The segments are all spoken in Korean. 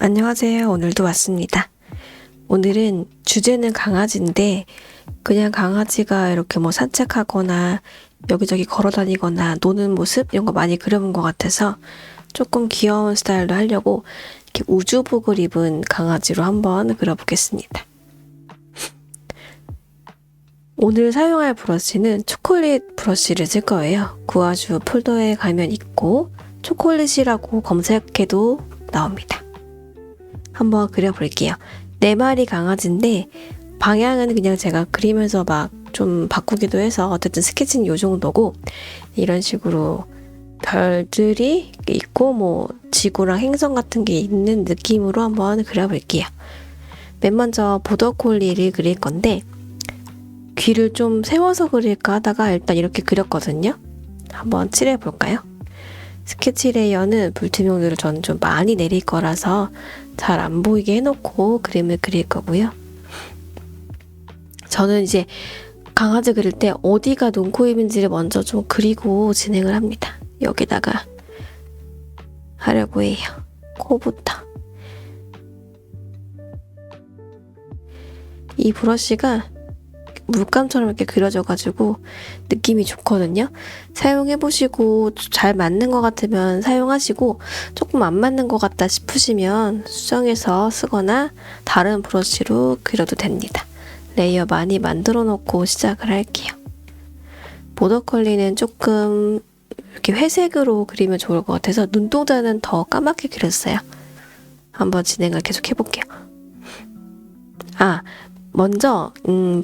안녕하세요. 오늘도 왔습니다. 오늘은 주제는 강아지인데 그냥 강아지가 이렇게 뭐 산책하거나 여기저기 걸어 다니거나 노는 모습 이런 거 많이 그려본 것 같아서 조금 귀여운 스타일로 하려고 이렇게 우주복을 입은 강아지로 한번 그려보겠습니다. 오늘 사용할 브러쉬는 초콜릿 브러쉬를 쓸 거예요. 구아주 폴더에 가면 있고 초콜릿이라고 검색해도 나옵니다. 한번 그려볼게요. 4마리 강아지인데 방향은 그냥 제가 그리면서 막 좀 바꾸기도 해서 어쨌든 스케치는 요 정도고, 이런 식으로 별들이 있고 뭐 지구랑 행성 같은 게 있는 느낌으로 한번 그려볼게요. 맨 먼저 보더콜리를 그릴 건데 귀를 좀 세워서 그릴까 하다가 일단 이렇게 그렸거든요. 한번 칠해볼까요? 스케치 레이어는 불투명도를 저는 좀 많이 내릴 거라서 잘 안 보이게 해놓고 그림을 그릴 거고요. 저는 이제 강아지 그릴 때 어디가 눈, 코, 입인지를 먼저 좀 그리고 진행을 합니다. 여기다가 하려고 해요. 코부터. 이 브러쉬가 물감처럼 이렇게 그려져가지고 느낌이 좋거든요. 사용해보시고 잘 맞는 것 같으면 사용하시고, 조금 안 맞는 것 같다 싶으시면 수정해서 쓰거나 다른 브러쉬로 그려도 됩니다. 레이어 많이 만들어 놓고 시작을 할게요. 보더컬리는 조금 이렇게 회색으로 그리면 좋을 것 같아서 눈동자는 더 까맣게 그렸어요. 한번 진행을 계속 해볼게요. 먼저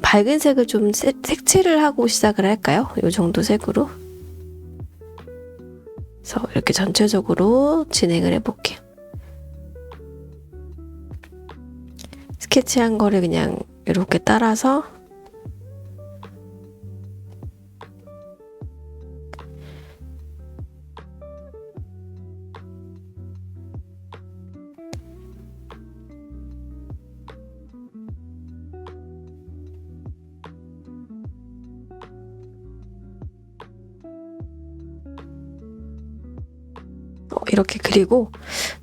밝은 색을 좀 색칠을 하고 시작을 할까요? 이 정도 색으로. 그래서 이렇게 전체적으로 진행을 해볼게요. 스케치한 거를 그냥 이렇게 따라서 이렇게 그리고,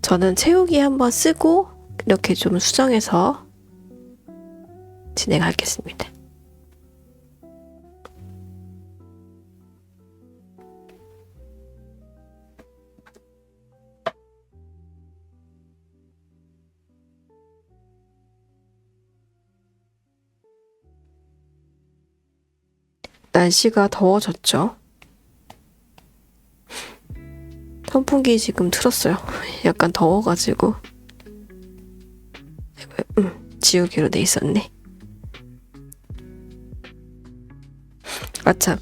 저는 채우기 한번 쓰고 이렇게 좀 수정해서 진행하겠습니다. 날씨가 더워졌죠? 선풍기 지금 틀었어요. 약간 더워가지고. 지우개로 돼 있었네. 아참,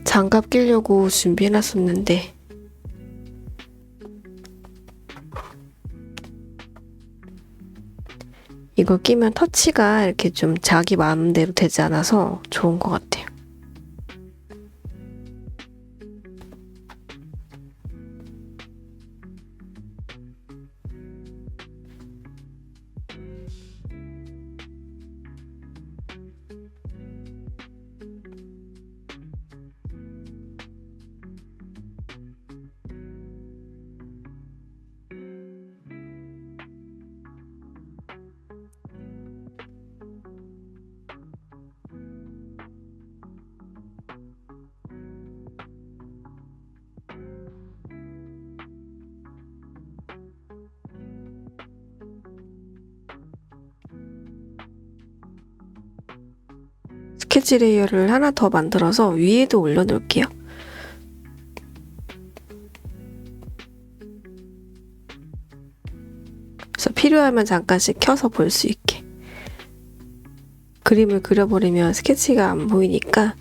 장갑 끼려고 준비해놨었는데 이거 끼면 터치가 이렇게 좀 자기 마음대로 되지 않아서 좋은 것 같아요. 스케치 레이어를 하나 더 만들어서 위에도 올려놓을게요. 그래서 필요하면 잠깐씩 켜서 볼 수 있게. 그림을 그려버리면 스케치가 안 보이니까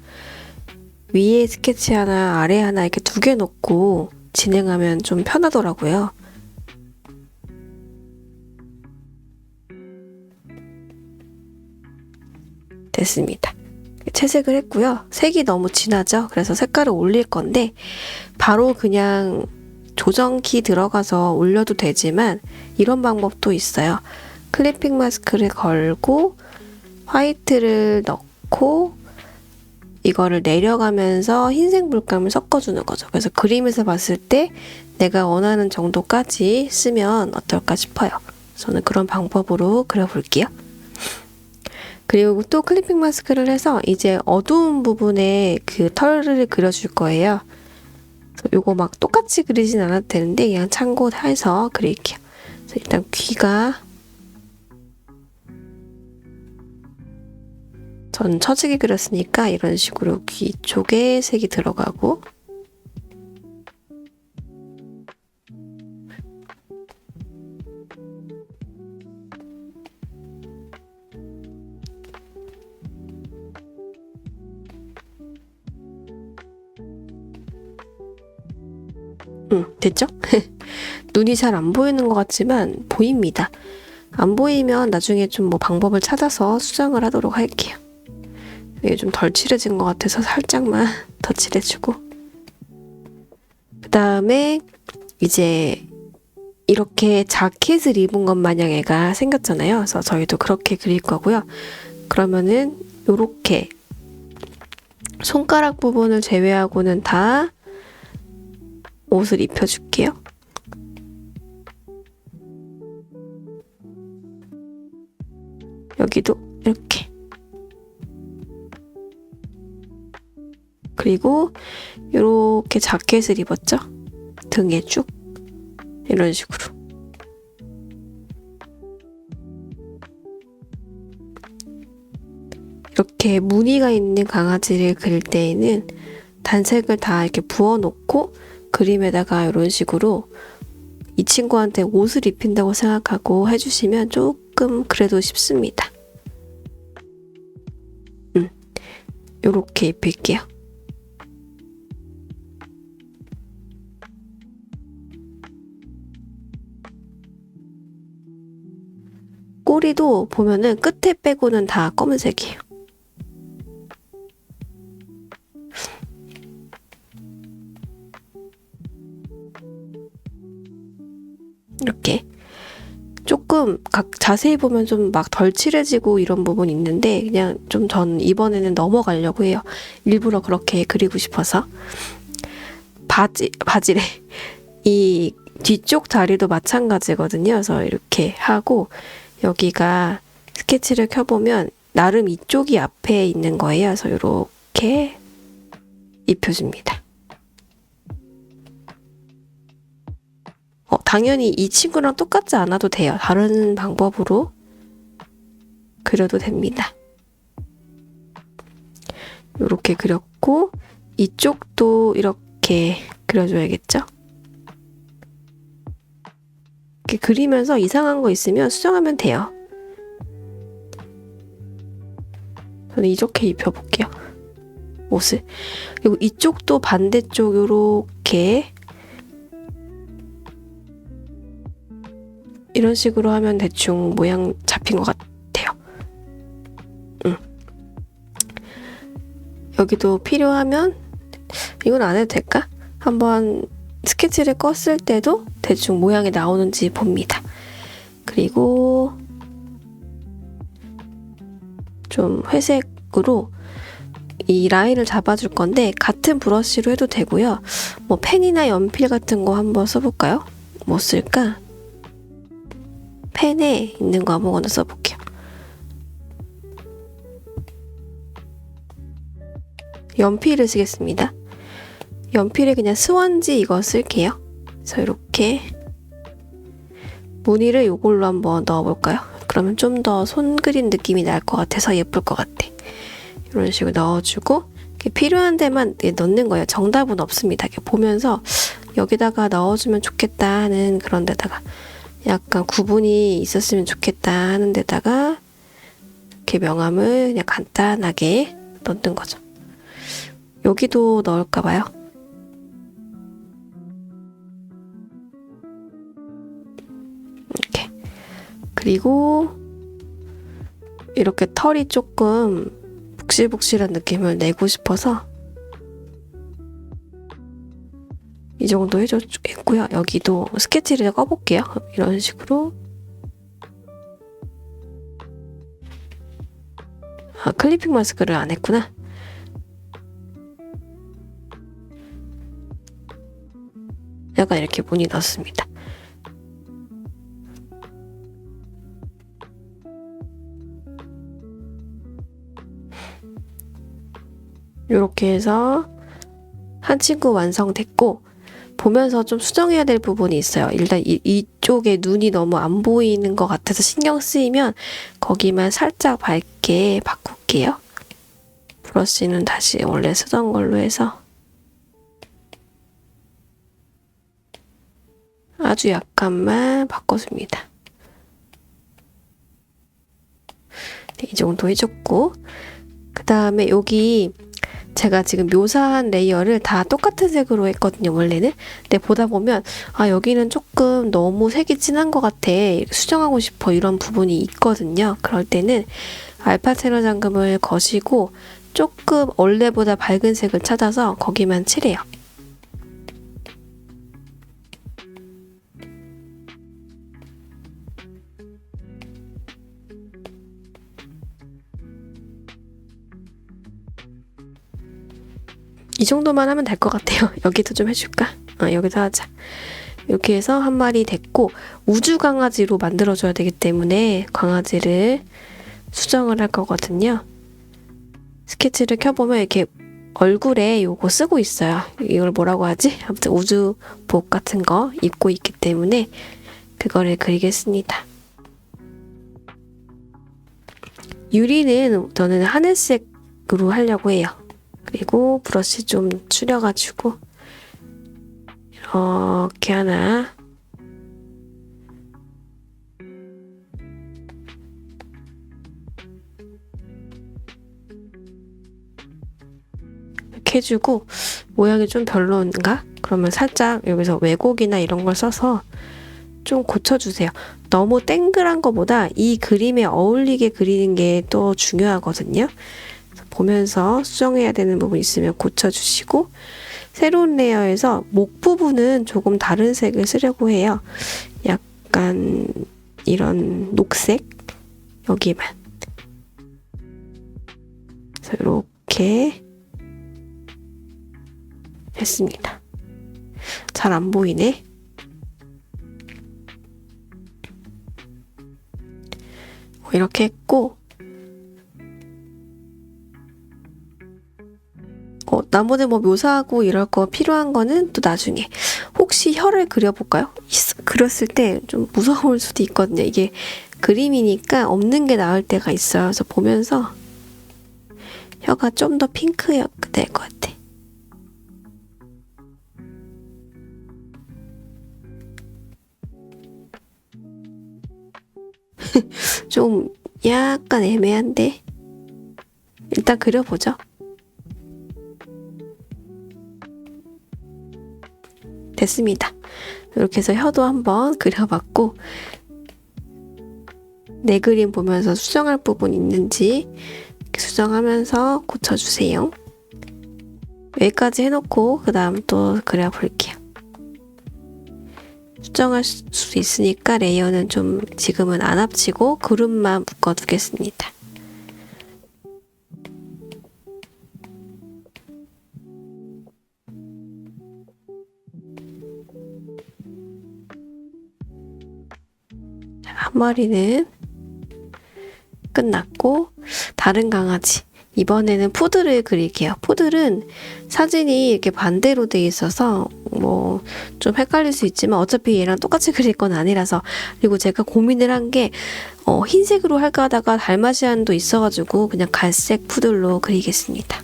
위에 스케치 하나, 아래 하나 이렇게 2개 놓고 진행하면 좀 편하더라고요. 됐습니다. 채색을 했고요. 색이 너무 진하죠? 그래서 색깔을 올릴 건데 바로 그냥 조정키 들어가서 올려도 되지만 이런 방법도 있어요. 클리핑 마스크를 걸고 화이트를 넣고 이거를 내려가면서 흰색 물감을 섞어주는 거죠. 그래서 그림에서 봤을 때 내가 원하는 정도까지 쓰면 어떨까 싶어요. 저는 그런 방법으로 그려볼게요. 그리고 또 클리핑 마스크를 해서 이제 어두운 부분에 그 털을 그려줄 거예요. 요거 막 똑같이 그리진 않아도 되는데 그냥 참고해서 그릴게요. 그래서 일단 귀가 전 처지게 그렸으니까 이런 식으로 귀 쪽에 색이 들어가고 됐죠? 눈이 잘 안 보이는 것 같지만 보입니다. 안 보이면 나중에 좀 뭐 방법을 찾아서 수정을 하도록 할게요. 이게 좀 덜 칠해진 것 같아서 살짝만 더 칠해주고 그 다음에 이제 이렇게 자켓을 입은 것 마냥 애가 생겼잖아요. 그래서 저희도 그렇게 그릴 거고요. 그러면은 요렇게 손가락 부분을 제외하고는 다 옷을 입혀줄게요. 여기도 이렇게. 그리고 이렇게 자켓을 입었죠? 등에 쭉 이런 식으로. 이렇게 무늬가 있는 강아지를 그릴 때에는 단색을 다 이렇게 부어놓고 그림에다가 이런 식으로 이 친구한테 옷을 입힌다고 생각하고 해주시면 조금 그래도 쉽습니다. 요렇게 입힐게요. 꼬리도 보면은 끝에 빼고는 다 검은색이에요. 이렇게 조금 자세히 보면 좀 막 덜 칠해지고 이런 부분이 있는데 그냥 좀 전 이번에는 넘어가려고 해요. 일부러 그렇게 그리고 싶어서. 바지래. 이 뒤쪽 다리도 마찬가지거든요. 그래서 이렇게 하고 여기가 스케치를 켜보면 나름 이쪽이 앞에 있는 거예요. 그래서 이렇게 입혀줍니다. 당연히 이 친구랑 똑같지 않아도 돼요. 다른 방법으로 그려도 됩니다. 이렇게 그렸고 이쪽도 이렇게 그려줘야겠죠? 이렇게 그리면서 이상한 거 있으면 수정하면 돼요. 저는 이렇게 입혀볼게요. 옷을. 그리고 이쪽도 반대쪽 이렇게 이런 식으로 하면 대충 모양 잡힌 것 같아요. 여기도 필요하면 이건 안 해도 될까? 한번 스케치를 껐을 때도 대충 모양이 나오는지 봅니다. 그리고 좀 회색으로 이 라인을 잡아줄 건데 같은 브러쉬로 해도 되고요. 뭐 펜이나 연필 같은 거 한번 써볼까요? 뭐 쓸까? 펜에 있는 거 아무거나 써볼게요. 연필을 쓰겠습니다. 연필에 그냥 스펀지 이거 쓸게요. 그래서 이렇게 무늬를 이걸로 한번 넣어볼까요? 그러면 좀 더 손 그림 느낌이 날 것 같아서 예쁠 것 같아. 이런 식으로 넣어주고 필요한 데만 넣는 거예요. 정답은 없습니다. 이렇게 보면서 여기다가 넣어주면 좋겠다 하는 그런 데다가 약간 구분이 있었으면 좋겠다 하는 데다가 이렇게 명암을 그냥 간단하게 넣는 거죠. 여기도 넣을까 봐요. 이렇게. 그리고 이렇게 털이 조금 북실북실한 느낌을 내고 싶어서 이 정도 해줬고요. 여기도 스케치를 꺼볼게요. 이런 식으로. 클리핑 마스크를 안 했구나. 약간 이렇게 무늬 넣습니다. 이렇게 해서 한 친구 완성됐고, 보면서 좀 수정해야 될 부분이 있어요. 일단 이쪽에 눈이 너무 안 보이는 것 같아서 신경 쓰이면 거기만 살짝 밝게 바꿀게요. 브러쉬는 다시 원래 쓰던 걸로 해서 아주 약간만 바꿔줍니다. 네, 이 정도 해줬고, 그 다음에 여기 제가 지금 묘사한 레이어를 다 똑같은 색으로 했거든요, 원래는. 근데 보다 보면 여기는 조금 너무 색이 진한 것 같아, 수정하고 싶어, 이런 부분이 있거든요. 그럴 때는 알파 테러 잠금을 거시고 조금 원래보다 밝은 색을 찾아서 거기만 칠해요. 이 정도만 하면 될 것 같아요. 여기도 좀 해줄까? 여기서 하자. 이렇게 해서 한 마리 됐고, 우주 강아지로 만들어줘야 되기 때문에 강아지를 수정을 할 거거든요. 스케치를 켜보면 이렇게 얼굴에 요거 쓰고 있어요. 이걸 뭐라고 하지? 아무튼 우주복 같은 거 입고 있기 때문에 그거를 그리겠습니다. 유리는 저는 하늘색으로 하려고 해요. 그리고 브러쉬 좀 줄여가지고 이렇게 하나, 이렇게 해주고, 모양이 좀 별론가? 그러면 살짝 여기서 왜곡이나 이런 걸 써서 좀 고쳐주세요. 너무 땡글한 거보다 이 그림에 어울리게 그리는 게 또 중요하거든요. 보면서 수정해야 되는 부분 있으면 고쳐주시고, 새로운 레이어에서 목 부분은 조금 다른 색을 쓰려고 해요. 약간 이런 녹색, 여기만. 그래서 이렇게 했습니다. 잘 안 보이네. 이렇게 했고, 나머지 뭐 묘사하고 이럴 거 필요한 거는 또 나중에. 혹시 혀를 그려볼까요? 그렸을 때 좀 무서울 수도 있거든요. 이게 그림이니까 없는 게 나을 때가 있어요. 그래서 보면서 혀가 좀 더 핑크가 될 것 같아. 좀 약간 애매한데 일단 그려보죠. 됐습니다. 이렇게 해서 혀도 한번 그려봤고, 내 그림 보면서 수정할 부분 있는지 수정하면서 고쳐주세요. 여기까지 해놓고 그 다음 또 그려볼게요. 수정할 수 있으니까 레이어는 좀 지금은 안 합치고 그룹만 묶어두겠습니다. 한 마리는 끝났고, 다른 강아지. 이번에는 푸들을 그릴게요. 푸들은 사진이 이렇게 반대로 돼 있어서 뭐 좀 헷갈릴 수 있지만 어차피 얘랑 똑같이 그릴 건 아니라서, 그리고 제가 고민을 한 게 흰색으로 할까 하다가 달마시안도 있어가지고 그냥 갈색 푸들로 그리겠습니다.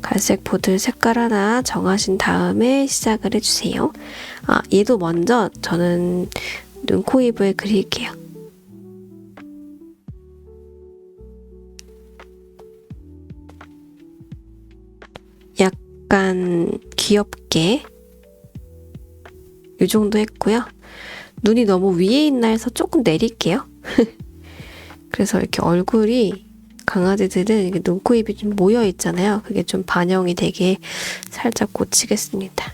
갈색 푸들 색깔 하나 정하신 다음에 시작을 해주세요. 얘도 먼저 저는 눈, 코, 입을 그릴게요. 약간 귀엽게 이 정도 했고요. 눈이 너무 위에 있나 해서 조금 내릴게요. 그래서 이렇게 얼굴이, 강아지들은 이렇게 눈, 코, 입이 좀 모여 있잖아요. 그게 좀 반영이 되게 살짝 고치겠습니다.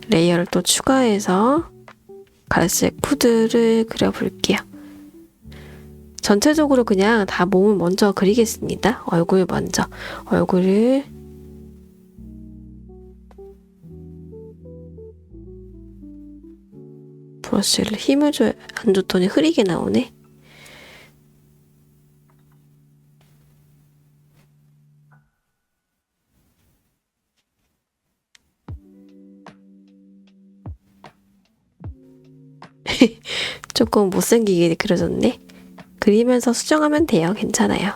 레이어를 또 추가해서 갈색 푸드를 그려볼게요. 전체적으로 그냥 다 몸을 먼저 그리겠습니다. 얼굴 먼저. 얼굴을 브러쉬를 힘을 줘야 안 좋더니 흐리게 나오네. 조금 못생기게 그려졌네. 그리면서 수정하면 돼요. 괜찮아요.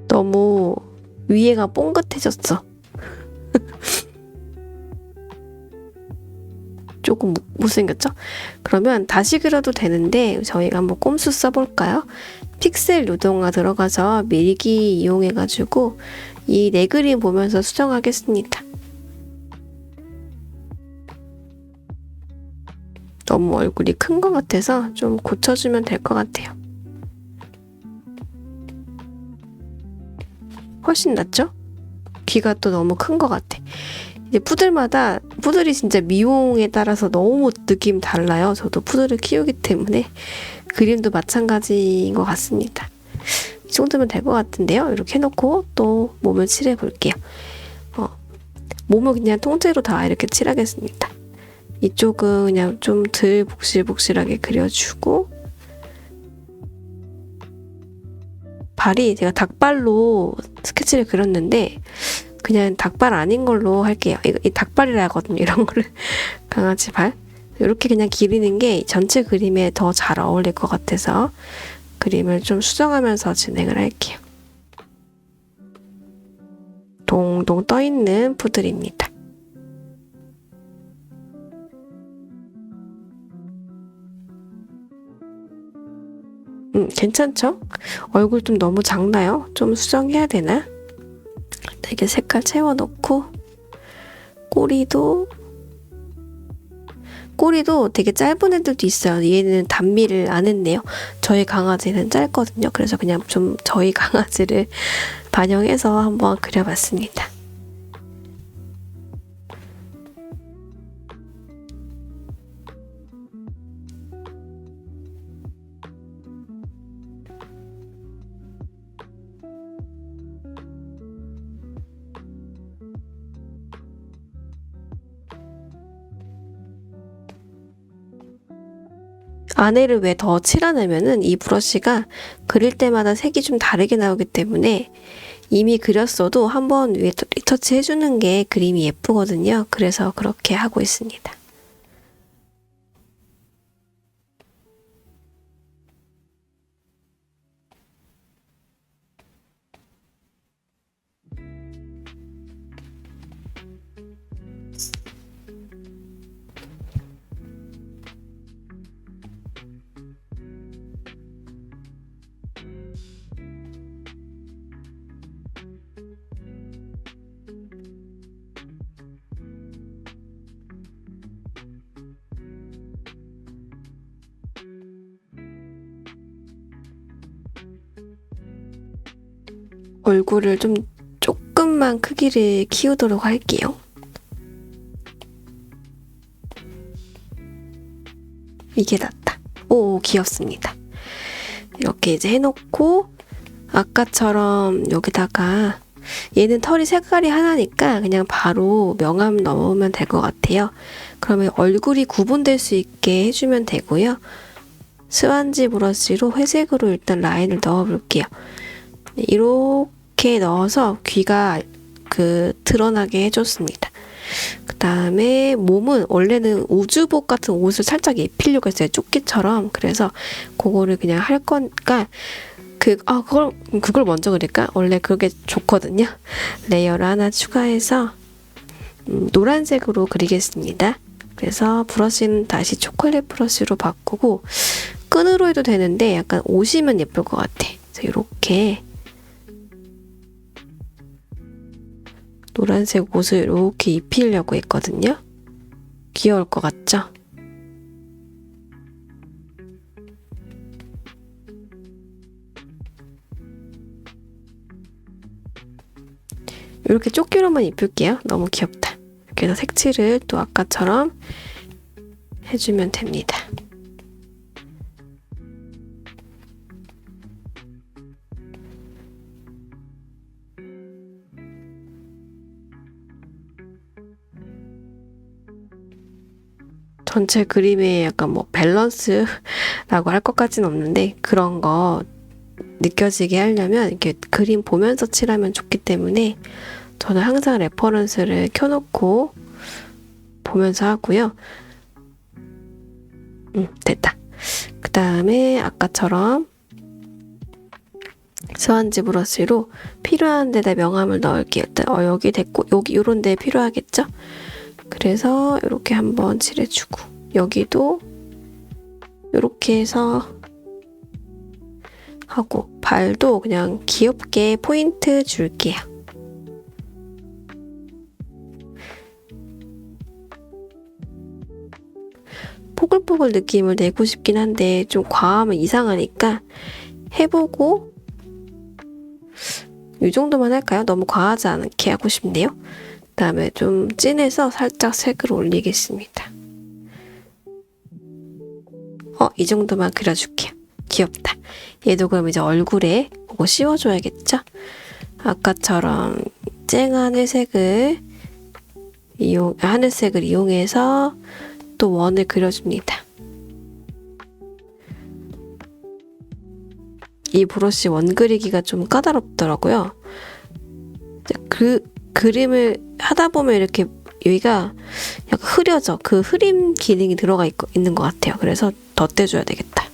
너무 위에가 뽕긋해졌어. 조금 못생겼죠? 그러면 다시 그려도 되는데 저희가 한번 꼼수 써볼까요? 픽셀 요동화 들어가서 밀기 이용해가지고 이 네 그림 보면서 수정하겠습니다. 너무 얼굴이 큰 것 같아서 좀 고쳐주면 될 것 같아요. 훨씬 낫죠? 귀가 또 너무 큰 것 같아. 이제 푸들이 진짜 미용에 따라서 너무 느낌 달라요. 저도 푸들을 키우기 때문에 그림도 마찬가지인 것 같습니다. 이 정도면 될 것 같은데요. 이렇게 해놓고 또 몸을 칠해 볼게요. 몸을 그냥 통째로 다 이렇게 칠하겠습니다. 이쪽은 그냥 좀 덜 복실복실하게 그려주고, 발이 제가 닭발로 스케치를 그렸는데 그냥 닭발 아닌 걸로 할게요. 이 닭발이라 하거든요. 이런 거를 강아지 발. 이렇게 그냥 기리는 게 전체 그림에 더 잘 어울릴 것 같아서 그림을 좀 수정하면서 진행을 할게요. 동동 떠있는 푸들입니다. 괜찮죠? 얼굴 좀 너무 작나요? 좀 수정해야 되나? 되게 색깔 채워놓고 꼬리도 되게 짧은 애들도 있어요. 얘는 단미를 안 했네요. 저희 강아지는 짧거든요. 그래서 그냥 좀 저희 강아지를 반영해서 한번 그려봤습니다. 안에를 왜 더 칠하냐면은 이 브러쉬가 그릴 때마다 색이 좀 다르게 나오기 때문에 이미 그렸어도 한번 위에 리터치 해주는 게 그림이 예쁘거든요. 그래서 그렇게 하고 있습니다. 얼굴을 좀 조금만 크기를 키우도록 할게요. 이게 낫다. 오, 귀엽습니다. 이렇게 이제 해놓고 아까처럼 여기다가 얘는 털이 색깔이 하나니까 그냥 바로 명암 넣으면 될 것 같아요. 그러면 얼굴이 구분될 수 있게 해주면 되고요. 스펀지 브러쉬로 회색으로 일단 라인을 넣어볼게요. 이렇게 넣어서 귀가 드러나게 해줬습니다. 그 다음에 몸은 원래는 우주복 같은 옷을 살짝 입히려고 했어요. 조끼처럼. 그래서 그거를 그냥 할 거니까 그걸 먼저 그릴까? 원래 그게 좋거든요. 레이어를 하나 추가해서 노란색으로 그리겠습니다. 그래서 브러쉬는 다시 초콜릿 브러쉬로 바꾸고 끈으로 해도 되는데 약간 옷이면 예쁠 것 같아. 그래서 이렇게 노란색 옷을 이렇게 입히려고 했거든요. 귀여울 것 같죠? 이렇게 조끼로만 입힐게요. 너무 귀엽다. 이렇게 해서 색칠을 또 아까처럼 해주면 됩니다. 전체 그림에 약간 뭐 밸런스라고 할 것까지는 없는데 그런 거 느껴지게 하려면 이렇게 그림 보면서 칠하면 좋기 때문에 저는 항상 레퍼런스를 켜놓고 보면서 하고요. 됐다. 그 다음에 아까처럼 스펀지 브러쉬로 필요한 데다 명암을 넣을게요. 여기 됐고 여기 요런 데 필요하겠죠? 그래서 이렇게 한번 칠해주고 여기도 이렇게 해서 하고 발도 그냥 귀엽게 포인트 줄게요. 포글포글 느낌을 내고 싶긴 한데 좀 과하면 이상하니까 해보고 이 정도만 할까요? 너무 과하지 않게 하고 싶네요. 그 다음에 좀 진해서 살짝 색을 올리겠습니다. 이 정도만 그려줄게요. 귀엽다. 얘도 그럼 이제 얼굴에 그거 씌워줘야겠죠? 아까처럼 쨍한 하늘색을 이용해서 또 원을 그려줍니다. 이 브러쉬 원 그리기가 좀 까다롭더라고요. 그 그림을 하다 보면 이렇게 여기가 약간 흐려져. 그 흐림 기능이 들어가 있는 것 같아요. 그래서 덧대줘야 되겠다.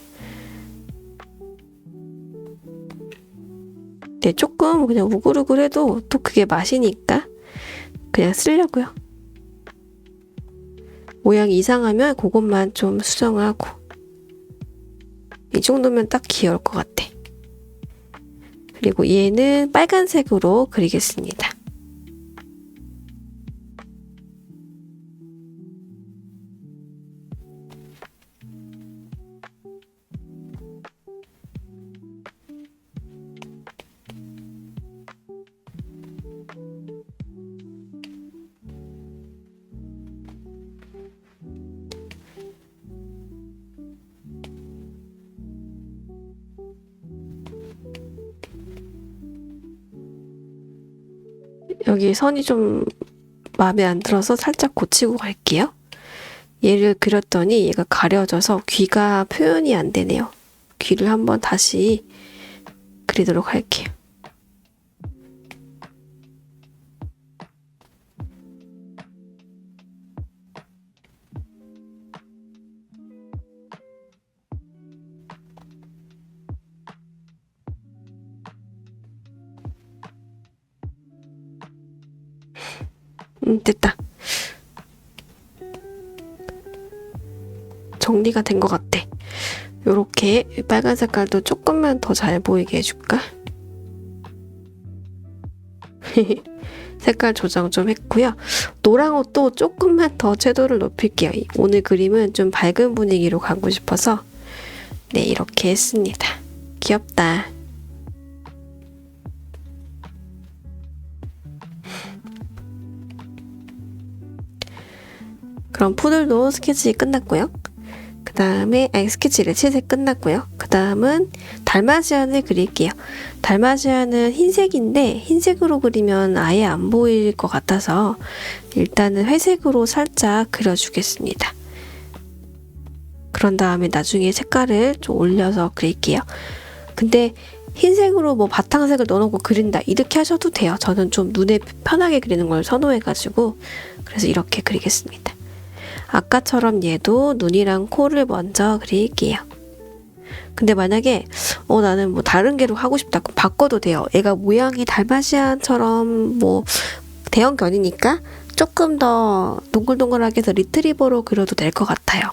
네, 조금 그냥 우글우글해도 또 그게 맛이니까 그냥 쓰려고요. 모양이 이상하면 그것만 좀 수정하고 이 정도면 딱 귀여울 것 같아. 그리고 얘는 빨간색으로 그리겠습니다. 여기 선이 좀 마음에 안 들어서 살짝 고치고 갈게요. 얘를 그렸더니 얘가 가려져서 귀가 표현이 안 되네요. 귀를 한번 다시 그리도록 할게요. 됐다. 정리가 된 것 같아. 요렇게 빨간 색깔도 조금만 더 잘 보이게 해줄까? 색깔 조정 좀 했고요. 노랑 옷도 조금만 더 채도를 높일게요. 오늘 그림은 좀 밝은 분위기로 가고 싶어서 네, 이렇게 했습니다. 귀엽다. 그럼 푸들도 스케치 끝났고요. 그 다음에 스케치를 칠색 끝났고요. 그 다음은 달마시안을 그릴게요. 달마시안은 흰색인데 흰색으로 그리면 아예 안 보일 것 같아서 일단은 회색으로 살짝 그려주겠습니다. 그런 다음에 나중에 색깔을 좀 올려서 그릴게요. 근데 흰색으로 뭐 바탕색을 넣어놓고 그린다 이렇게 하셔도 돼요. 저는 좀 눈에 편하게 그리는 걸 선호해가지고 그래서 이렇게 그리겠습니다. 아까처럼 얘도 눈이랑 코를 먼저 그릴게요. 근데 만약에 나는 뭐 다른 개로 하고 싶다 그럼 바꿔도 돼요. 얘가 모양이 달마시안처럼 뭐 대형견이니까 조금 더 동글동글하게 해서 리트리버로 그려도 될 것 같아요.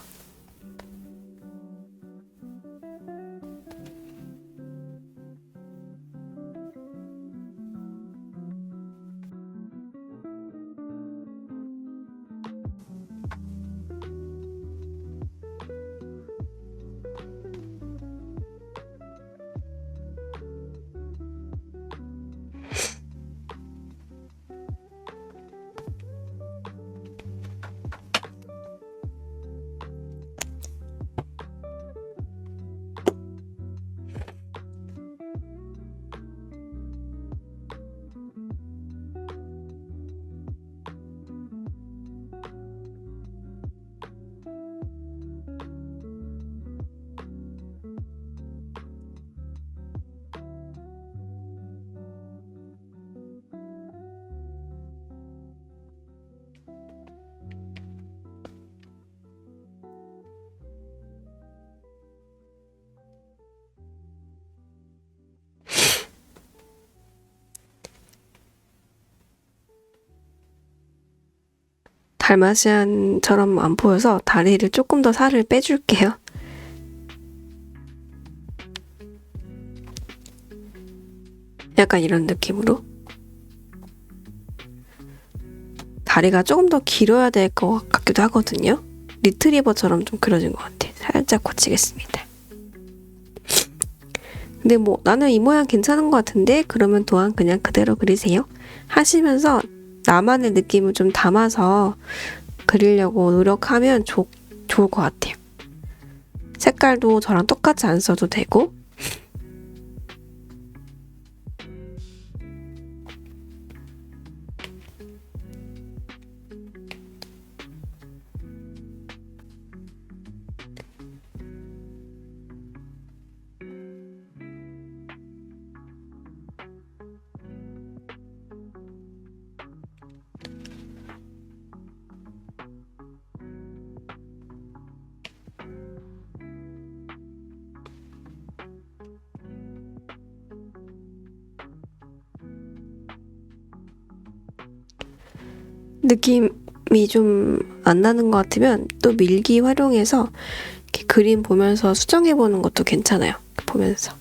달마시안처럼 안 보여서 다리를 조금 더 살을 빼줄게요. 약간 이런 느낌으로. 다리가 조금 더 길어야 될 것 같기도 하거든요. 리트리버처럼 좀 그려진 것 같아요. 살짝 고치겠습니다. 근데 뭐 나는 이 모양 괜찮은 것 같은데 그러면 또한 그냥 그대로 그리세요. 하시면서 나만의 느낌을 좀 담아서 그리려고 노력하면 좋을 것 같아요. 색깔도 저랑 똑같이 안 써도 되고. 느낌이 좀 안 나는 것 같으면 또 밀기 활용해서 이렇게 그림 보면서 수정해보는 것도 괜찮아요. 보면서.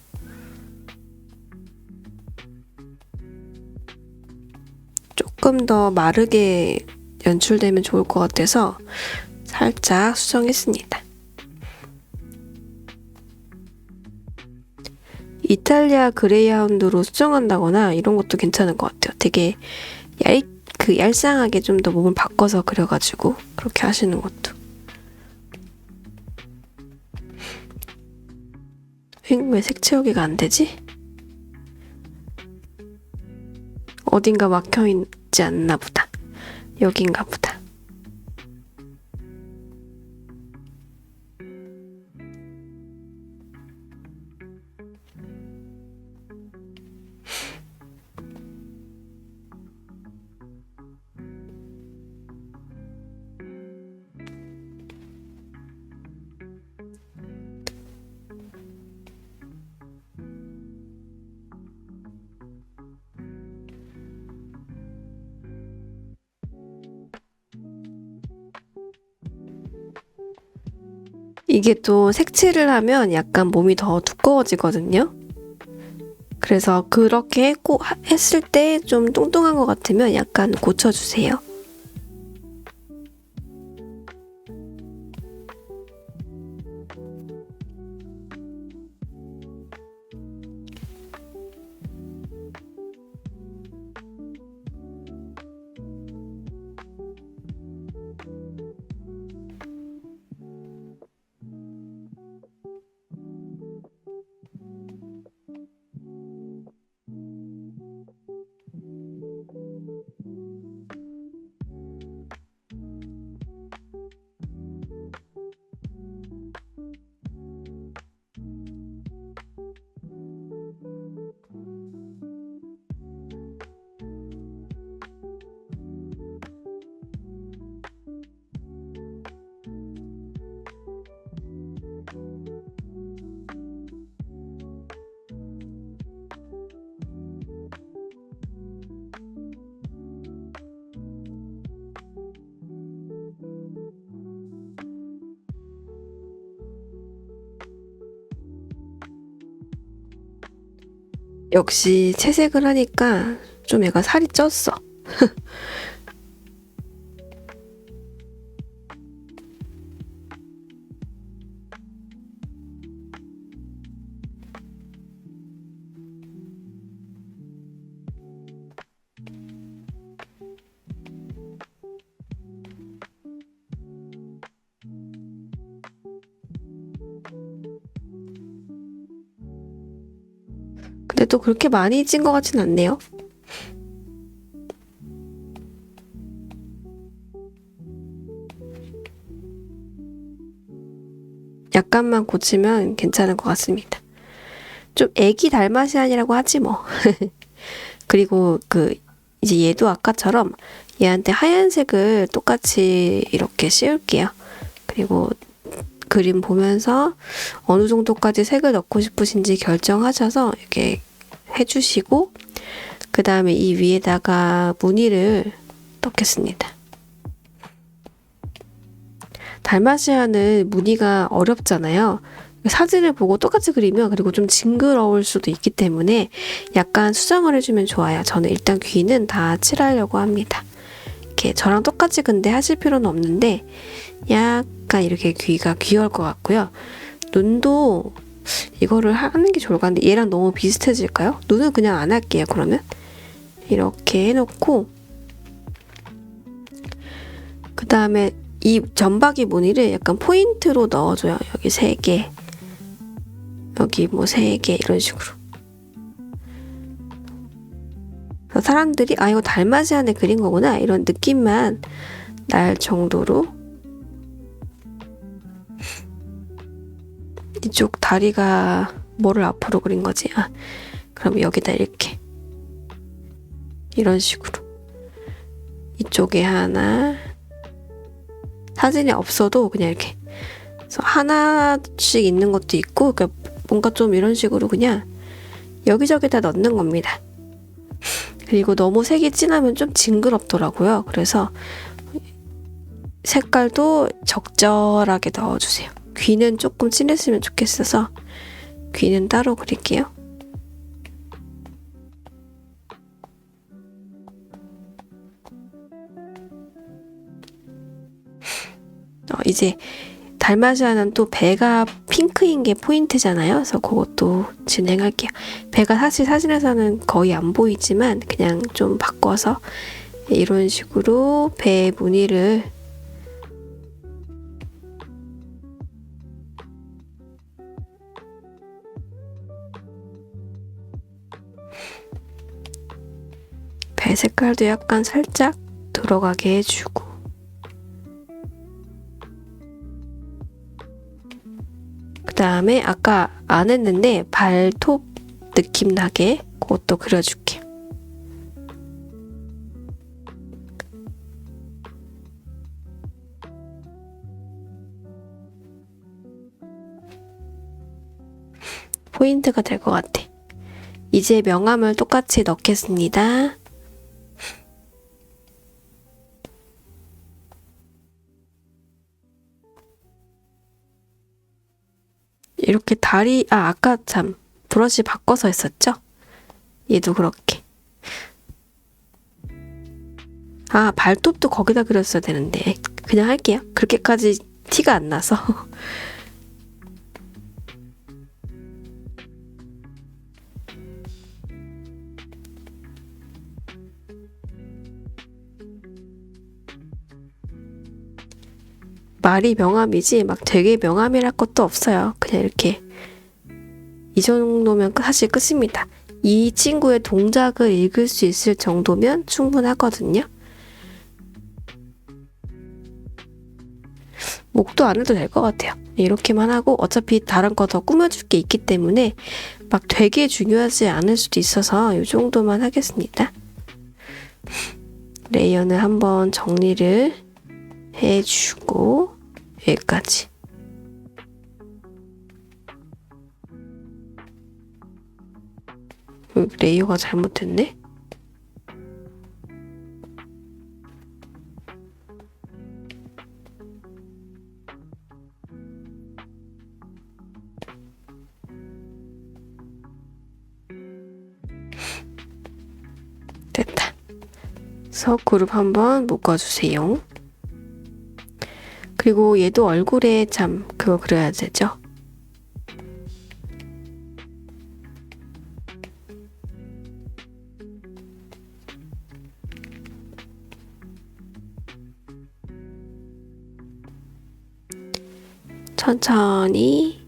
조금 더 마르게 연출되면 좋을 것 같아서 살짝 수정했습니다. 이탈리아 그레이하운드로 수정한다거나 이런 것도 괜찮은 것 같아요. 되게 얄쌍하게 좀 더 몸을 바꿔서 그려가지고 그렇게 하시는 것도. 왜 색채우기가 안 되지? 어딘가 막혀있지 않나 보다. 여긴가 보다. 이게 또 색칠을 하면 약간 몸이 더 두꺼워지거든요. 그래서 그렇게 했을 때 좀 뚱뚱한 것 같으면 약간 고쳐주세요. 역시 채색을 하니까 좀 얘가 살이 쪘어. 근데 또 그렇게 많이 찐 것 같진 않네요. 약간만 고치면 괜찮을 것 같습니다. 좀 애기 달마시안이라고 하지 뭐. 그리고 이제 얘도 아까처럼 얘한테 하얀색을 똑같이 이렇게 씌울게요. 그리고 그림 보면서 어느 정도까지 색을 넣고 싶으신지 결정하셔서 이렇게 해주시고 그 다음에 이 위에다가 무늬를 넣겠습니다. 달마시아는 무늬가 어렵잖아요. 사진을 보고 똑같이 그리면 그리고 좀 징그러울 수도 있기 때문에 약간 수정을 해주면 좋아요. 저는 일단 귀는 다 칠하려고 합니다. 이렇게 저랑 똑같이 근데 하실 필요는 없는데 약간 이렇게 귀가 귀여울 것 같고요. 눈도 이거를 하는 게 좋을 것 같은데 얘랑 너무 비슷해질까요? 눈은 그냥 안 할게요. 그러면 이렇게 해놓고 그 다음에 이 점박이 무늬를 약간 포인트로 넣어줘요. 여기 3개, 여기 뭐 3개 이런 식으로. 사람들이 아 이거 달마시안에 그린 거구나 이런 느낌만 날 정도로. 이쪽 다리가 뭐를 앞으로 그린 거지? 아 그럼 여기다 이렇게 이런 식으로 이쪽에 하나, 사진이 없어도 그냥 이렇게 하나씩 있는 것도 있고, 그러니까 뭔가 좀 이런 식으로 그냥 여기저기다 넣는 겁니다. 그리고 너무 색이 진하면 좀 징그럽더라고요. 그래서 색깔도 적절하게 넣어주세요. 귀는 조금 진했으면 좋겠어서 귀는 따로 그릴게요. 이제 달마시아는 또 배가 핑크인 게 포인트잖아요. 그래서 그것도 진행할게요. 배가 사실 사진에서는 거의 안 보이지만 그냥 좀 바꿔서 이런 식으로 배 무늬를 배 색깔도 약간 살짝 들어가게 해주고, 그 다음에 아까 안 했는데 발톱 느낌 나게 그것도 그려줄게. 포인트가 될 것 같아. 이제 명암을 똑같이 넣겠습니다. 이렇게 다리, 아까 참 브러쉬 바꿔서 했었죠? 얘도 그렇게. 발톱도 거기다 그렸어야 되는데 그냥 할게요. 그렇게까지 티가 안 나서. 말이 명암이지 막 되게 명암이랄 것도 없어요. 그냥 이렇게 이 정도면 사실 끝입니다. 이 친구의 동작을 읽을 수 있을 정도면 충분하거든요. 목도 안 해도 될 것 같아요. 이렇게만 하고 어차피 다른 거 더 꾸며줄 게 있기 때문에 막 되게 중요하지 않을 수도 있어서 이 정도만 하겠습니다. 레이어는 한번 정리를 해주고 여기까지. 레이어가 잘못됐네? 됐다. 그래서 그룹 한번 묶어주세요. 그리고 얘도 얼굴에 참 그거 그려야 되죠. 천천히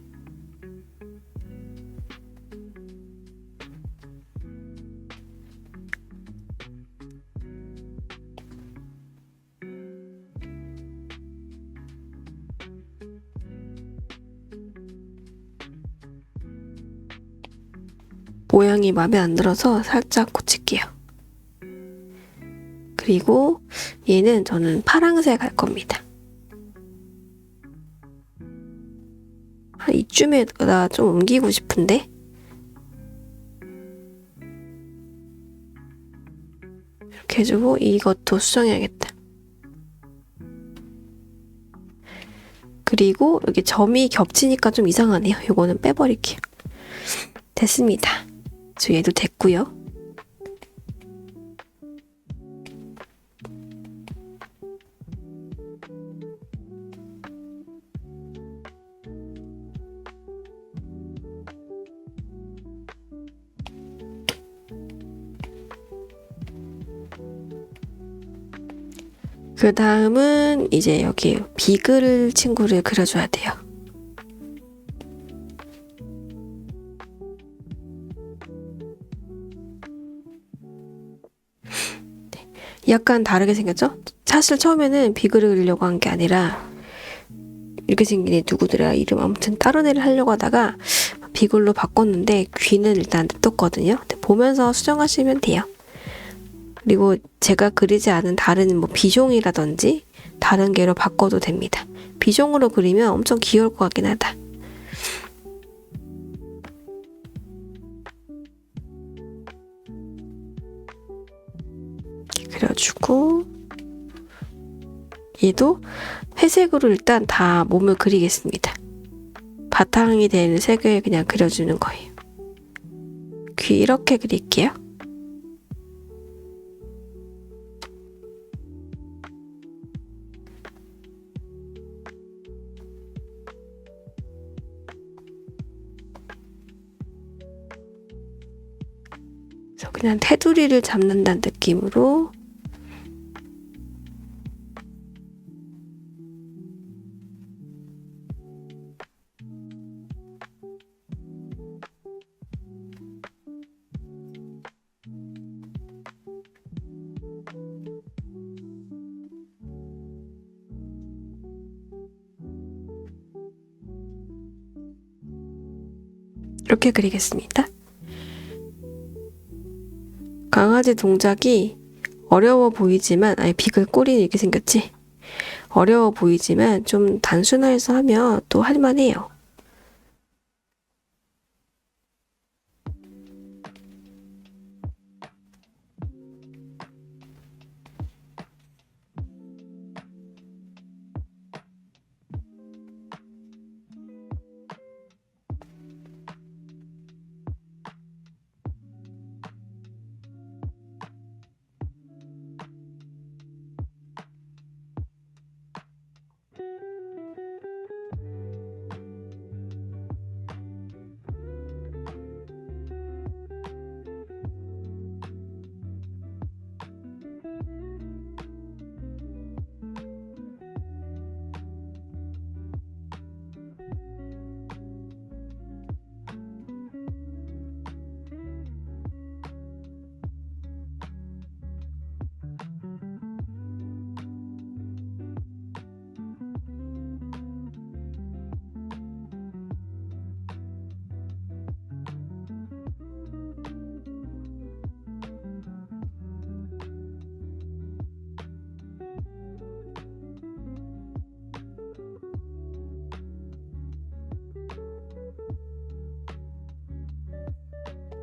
모양이 마음에 안 들어서 살짝 고칠게요. 그리고 얘는 저는 파랑색 할 겁니다. 이쯤에다 좀 옮기고 싶은데 이렇게 해주고 이것도 수정해야겠다. 그리고 여기 점이 겹치니까 좀 이상하네요. 이거는 빼버릴게요. 됐습니다. 저 얘도 됐고요. 그 다음은 이제 여기 비글 친구를 그려줘야 돼요. 네, 약간 다르게 생겼죠? 사실 처음에는 비글을 그리려고 한 게 아니라 이렇게 생긴 애 누구더라 이름 아무튼 다른 애를 하려고 하다가 비글로 바꿨는데 귀는 일단 냅뒀거든요. 보면서 수정하시면 돼요. 그리고 제가 그리지 않은 다른 뭐 비숑이라든지 다른 개로 바꿔도 됩니다. 비숑으로 그리면 엄청 귀여울 것 같긴 하다. 이렇게 그려주고 얘도 회색으로 일단 다 몸을 그리겠습니다. 바탕이 되는 색을 그냥 그려주는 거예요. 귀 이렇게 그릴게요. 그냥 테두리를 잡는다는 느낌으로 이렇게 그리겠습니다. 강아지 동작이 어려워 보이지만 비글 꼬리는 이렇게 생겼지? 어려워 보이지만 좀 단순화해서 하면 또 할만해요.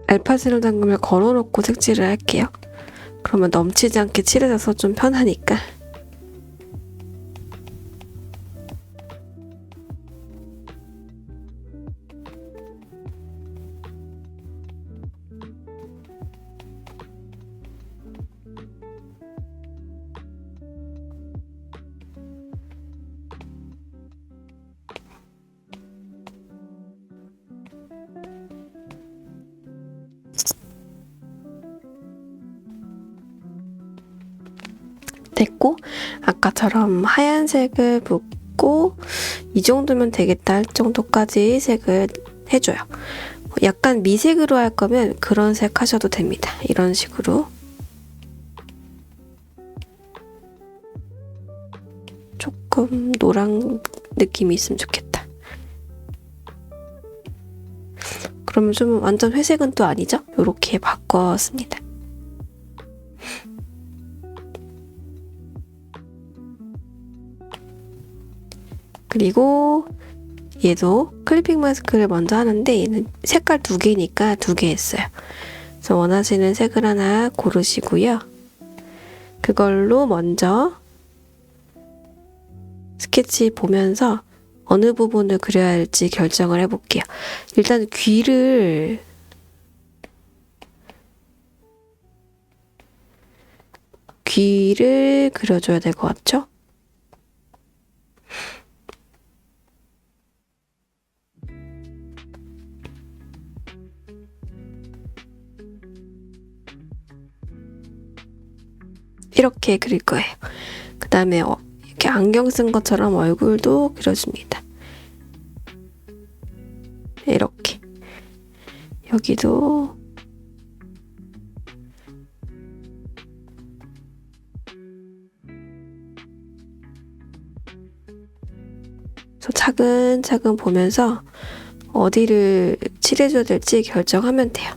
알파시로 당금을 걸어놓고 색칠을 할게요. 그러면 넘치지 않게 칠해져서 좀 편하니까. 됐고 아까처럼 하얀색을 붓고 이 정도면 되겠다 할 정도까지 색을 해줘요. 약간 미색으로 할 거면 그런 색 하셔도 됩니다. 이런 식으로 조금 노란 느낌이 있으면 좋겠다. 그러면 좀 완전 회색은 또 아니죠? 이렇게 바꿨습니다. 그리고 얘도 클리핑 마스크를 먼저 하는데 얘는 색깔 2개니까 2개 했어요. 그래서 원하시는 색을 하나 고르시고요. 그걸로 먼저 스케치 보면서 어느 부분을 그려야 할지 결정을 해볼게요. 일단 귀를 그려줘야 될 것 같죠? 이렇게 그릴 거예요. 그 다음에 이렇게 안경 쓴 것처럼 얼굴도 그려줍니다. 이렇게. 여기도 차근차근 보면서 어디를 칠해줘야 될지 결정하면 돼요.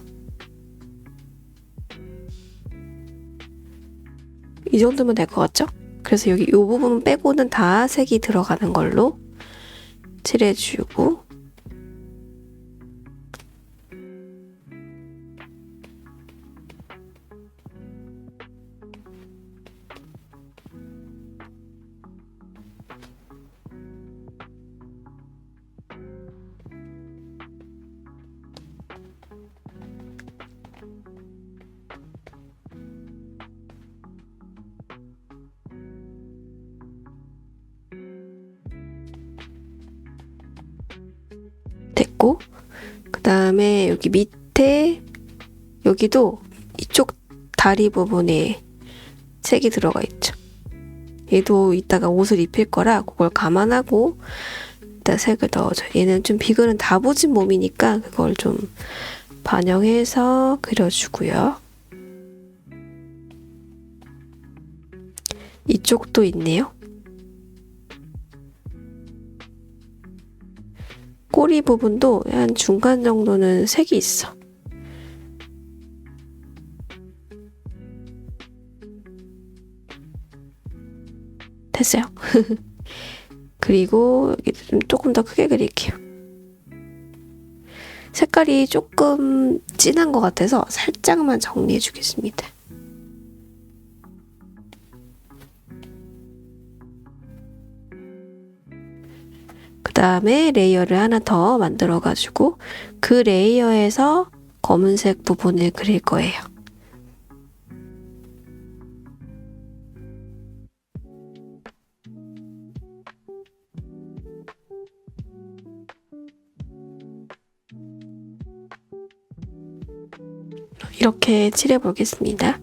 이 정도면 될 것 같죠? 그래서 여기 이 부분 빼고는 다 색이 들어가는 걸로 칠해주고, 됐고, 그 다음에 여기 밑에 여기도 이쪽 다리 부분에 색이 들어가 있죠. 얘도 이따가 옷을 입힐 거라 그걸 감안하고 일단 색을 넣어줘요. 얘는 좀 비글은 다부진 몸이니까 그걸 좀 반영해서 그려주고요. 이쪽도 있네요. 꼬리 부분도 한 중간 정도는 색이 있어. 됐어요. 그리고 여기 좀 조금 더 크게 그릴게요. 색깔이 조금 진한 것 같아서 살짝만 정리해 주겠습니다. 그 다음에 레이어를 하나 더 만들어가지고 그 레이어에서 검은색 부분을 그릴 거예요. 이렇게 칠해 보겠습니다.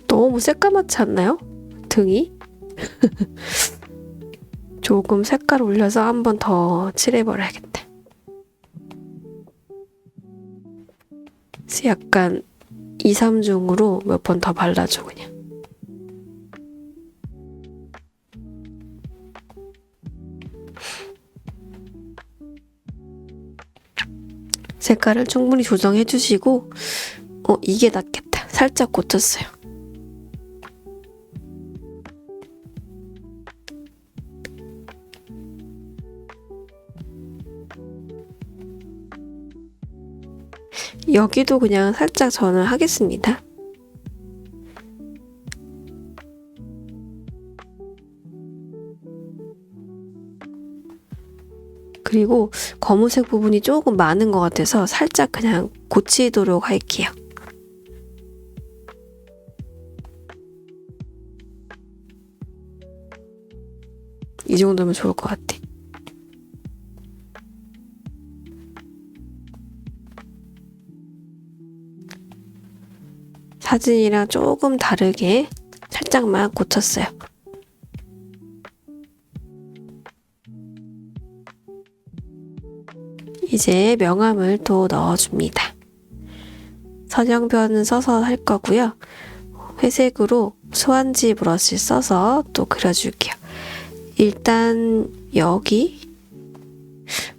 너무 새까맣지 않나요? 등이? 조금 색깔 올려서 한 번 더 칠해버려야겠다. 그래서 약간 2, 3중으로 몇 번 더 발라줘 그냥. 색깔을 충분히 조정해 주시고 이게 낫겠다. 살짝 고쳤어요. 여기도 그냥 살짝 전을 하겠습니다. 그리고 검은색 부분이 조금 많은 것 같아서 살짝 그냥 고치도록 할게요. 이 정도면 좋을 것 같아. 사진이랑 조금 다르게 살짝만 고쳤어요. 이제 명암을 또 넣어줍니다. 선형변은 써서 할 거고요. 회색으로 스완지 브러쉬 써서 또 그려줄게요. 일단 여기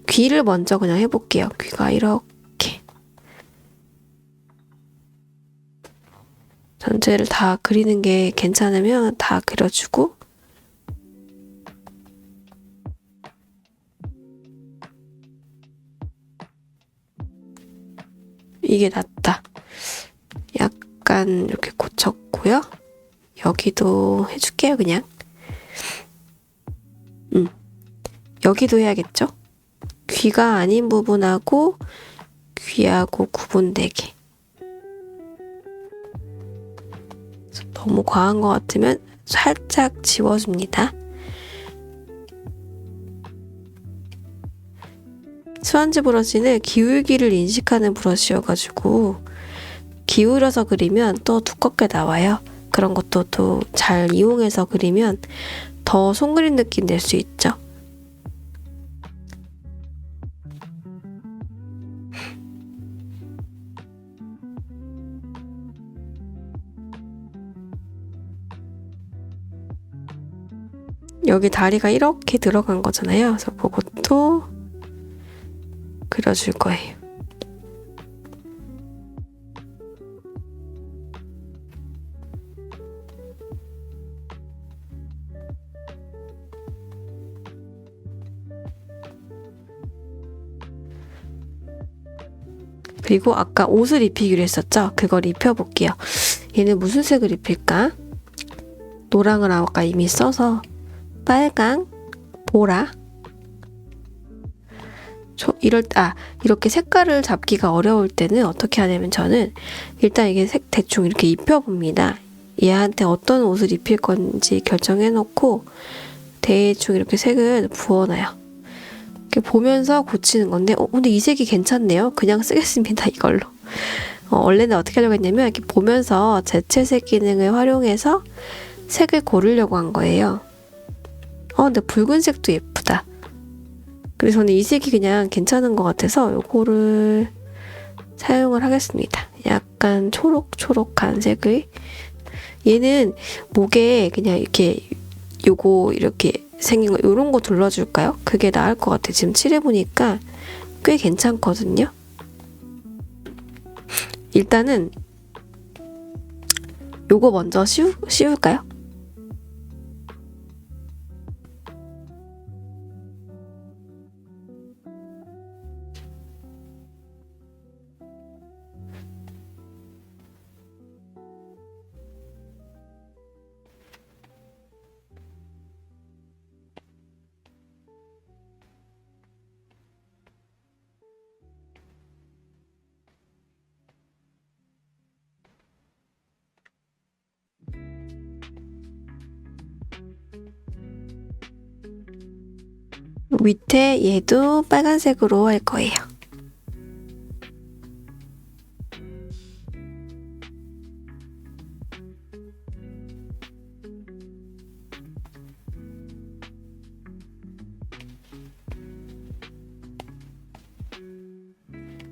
귀를 먼저 그냥 해볼게요. 귀가 이렇게 전체를 다 그리는 게 괜찮으면 다 그려주고 이게 낫다. 약간 이렇게 고쳤고요. 여기도 해줄게요, 그냥. 여기도 해야겠죠? 귀가 아닌 부분하고 귀하고 구분되게. 너무 과한 것 같으면 살짝 지워줍니다. 스펀지 브러쉬는 기울기를 인식하는 브러쉬여가지고 기울여서 그리면 또 두껍게 나와요. 그런 것도 또 잘 이용해서 그리면 더 손그림 느낌 낼 수 있죠. 여기 다리가 이렇게 들어간 거잖아요. 그래서 그것도 그려줄 거예요. 그리고 아까 옷을 입히기로 했었죠? 그걸 입혀볼게요. 얘는 무슨 색을 입힐까? 노랑을 아까 이미 써서 빨강, 보라. 이렇게 색깔을 잡기가 어려울 때는 어떻게 하냐면 저는 일단 이게 색 대충 이렇게 입혀봅니다. 얘한테 어떤 옷을 입힐 건지 결정해놓고 대충 이렇게 색을 부어놔요. 이렇게 보면서 고치는 건데, 근데 이 색이 괜찮네요. 그냥 쓰겠습니다, 이걸로. 원래는 어떻게 하려고 했냐면 이렇게 보면서 재채색 기능을 활용해서 색을 고르려고 한 거예요. 근데 붉은색도 예쁘다. 그래서 저는 이 색이 그냥 괜찮은 것 같아서 요거를 사용을 하겠습니다. 약간 초록초록한 색을. 얘는 목에 그냥 이렇게 요거 이렇게 생긴 거 요런 거 둘러줄까요? 그게 나을 것 같아요. 지금 칠해보니까 꽤 괜찮거든요. 일단은 요거 먼저 씌울까요? 밑에 얘도 빨간색으로 할 거예요.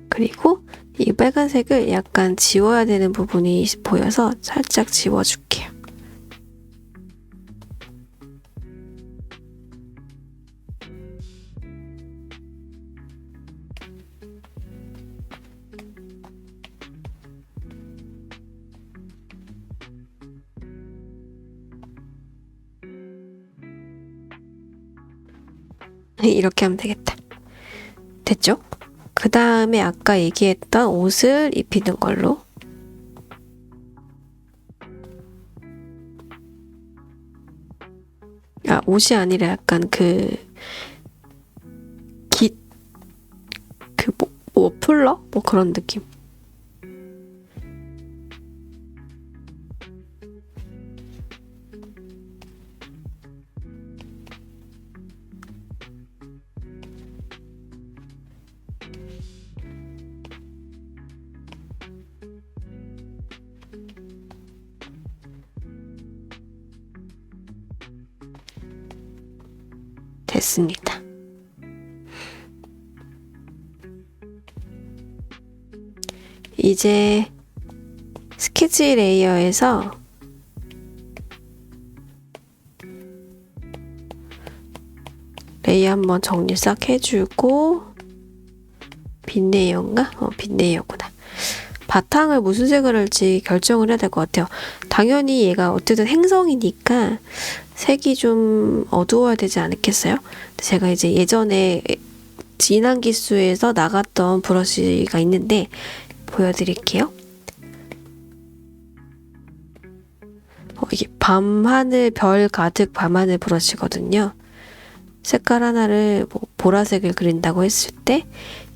그리고 이 빨간색을 약간 지워야 되는 부분이 보여서 살짝 지워줄게요. 이렇게 하면 되겠다. 됐죠? 그 다음에 아까 얘기했던 옷을 입히는 걸로. 옷이 아니라 약간 머플러? 뭐 그런 느낌. 됐습니다. 이제 스케치 레이어에서 레이어 한번 정리 싹 해주고 빈레이어인가? 빈레이어구나. 바탕을 무슨 색을 할지 결정을 해야 될 것 같아요. 당연히 얘가 어쨌든 행성이니까 색이 좀 어두워야 되지 않겠어요? 제가 이제 예전에 진한 기수에서 나갔던 브러쉬가 있는데 보여드릴게요. 이게 밤하늘, 별 가득 밤하늘 브러쉬거든요. 색깔 하나를 뭐 보라색을 그린다고 했을 때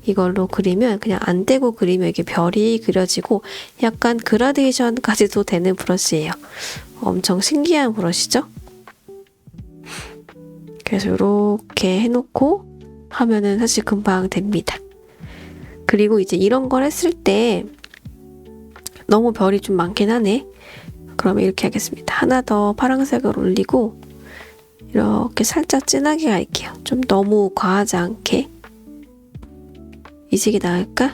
이걸로 그리면 그냥 안 떼고 그리면 이게 별이 그려지고 약간 그라데이션까지도 되는 브러쉬예요. 엄청 신기한 브러쉬죠? 그래서 이렇게 해놓고 하면은 사실 금방 됩니다. 그리고 이제 이런 걸 했을 때 너무 별이 좀 많긴 하네. 그러면 이렇게 하겠습니다. 하나 더 파란색을 올리고 이렇게 살짝 진하게 갈게요. 좀 너무 과하지 않게. 이 색이 나을까?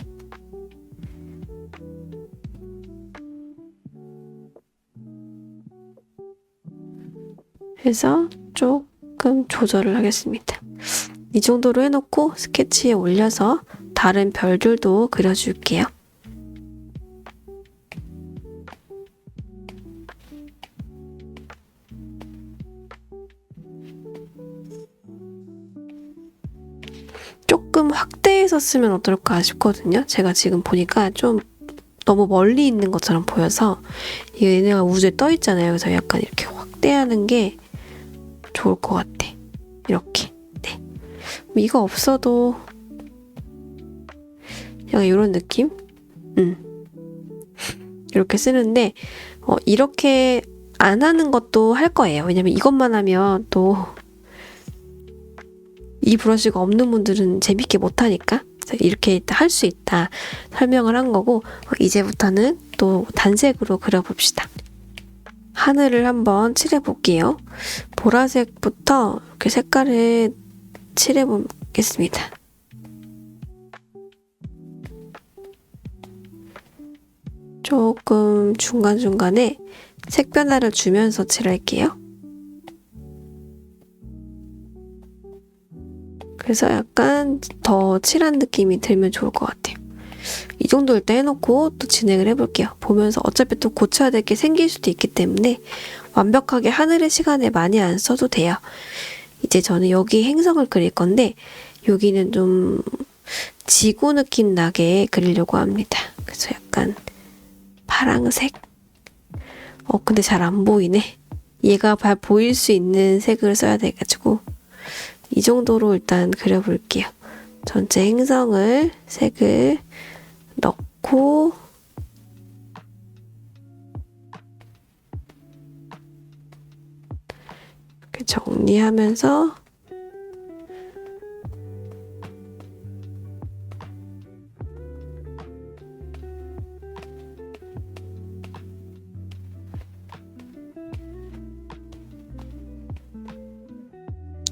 해서 조금 조절을 하겠습니다. 이 정도로 해놓고 스케치에 올려서 다른 별들도 그려줄게요. 조금 확대해서 쓰면 어떨까 싶거든요. 제가 지금 보니까 좀 너무 멀리 있는 것처럼 보여서 얘네가 우주에 떠 있잖아요. 그래서 약간 이렇게 확대하는 게 좋을 것 같아. 이렇게. 네. 이거 없어도 약간 이런 느낌? 이렇게 쓰는데 이렇게 안 하는 것도 할 거예요. 왜냐면 이것만 하면 또 이 브러쉬가 없는 분들은 재밌게 못하니까 이렇게 할 수 있다 설명을 한 거고 이제부터는 또 단색으로 그려봅시다. 하늘을 한번 칠해볼게요. 보라색부터 이렇게 색깔을 칠해보겠습니다. 조금 중간중간에 색 변화를 주면서 칠할게요. 그래서 약간 더 칠한 느낌이 들면 좋을 것 같아요. 이 정도 일단 해놓고 또 진행을 해볼게요. 보면서 어차피 또 고쳐야 될 게 생길 수도 있기 때문에 완벽하게 하늘의 시간을 많이 안 써도 돼요. 이제 저는 여기 행성을 그릴 건데 여기는 좀 지구 느낌 나게 그리려고 합니다. 그래서 약간 파랑색? 근데 잘 안 보이네. 얘가 잘 보일 수 있는 색을 써야 돼가지고 이 정도로 일단 그려볼게요. 전체 행성을 색을 넣고 이렇게 정리하면서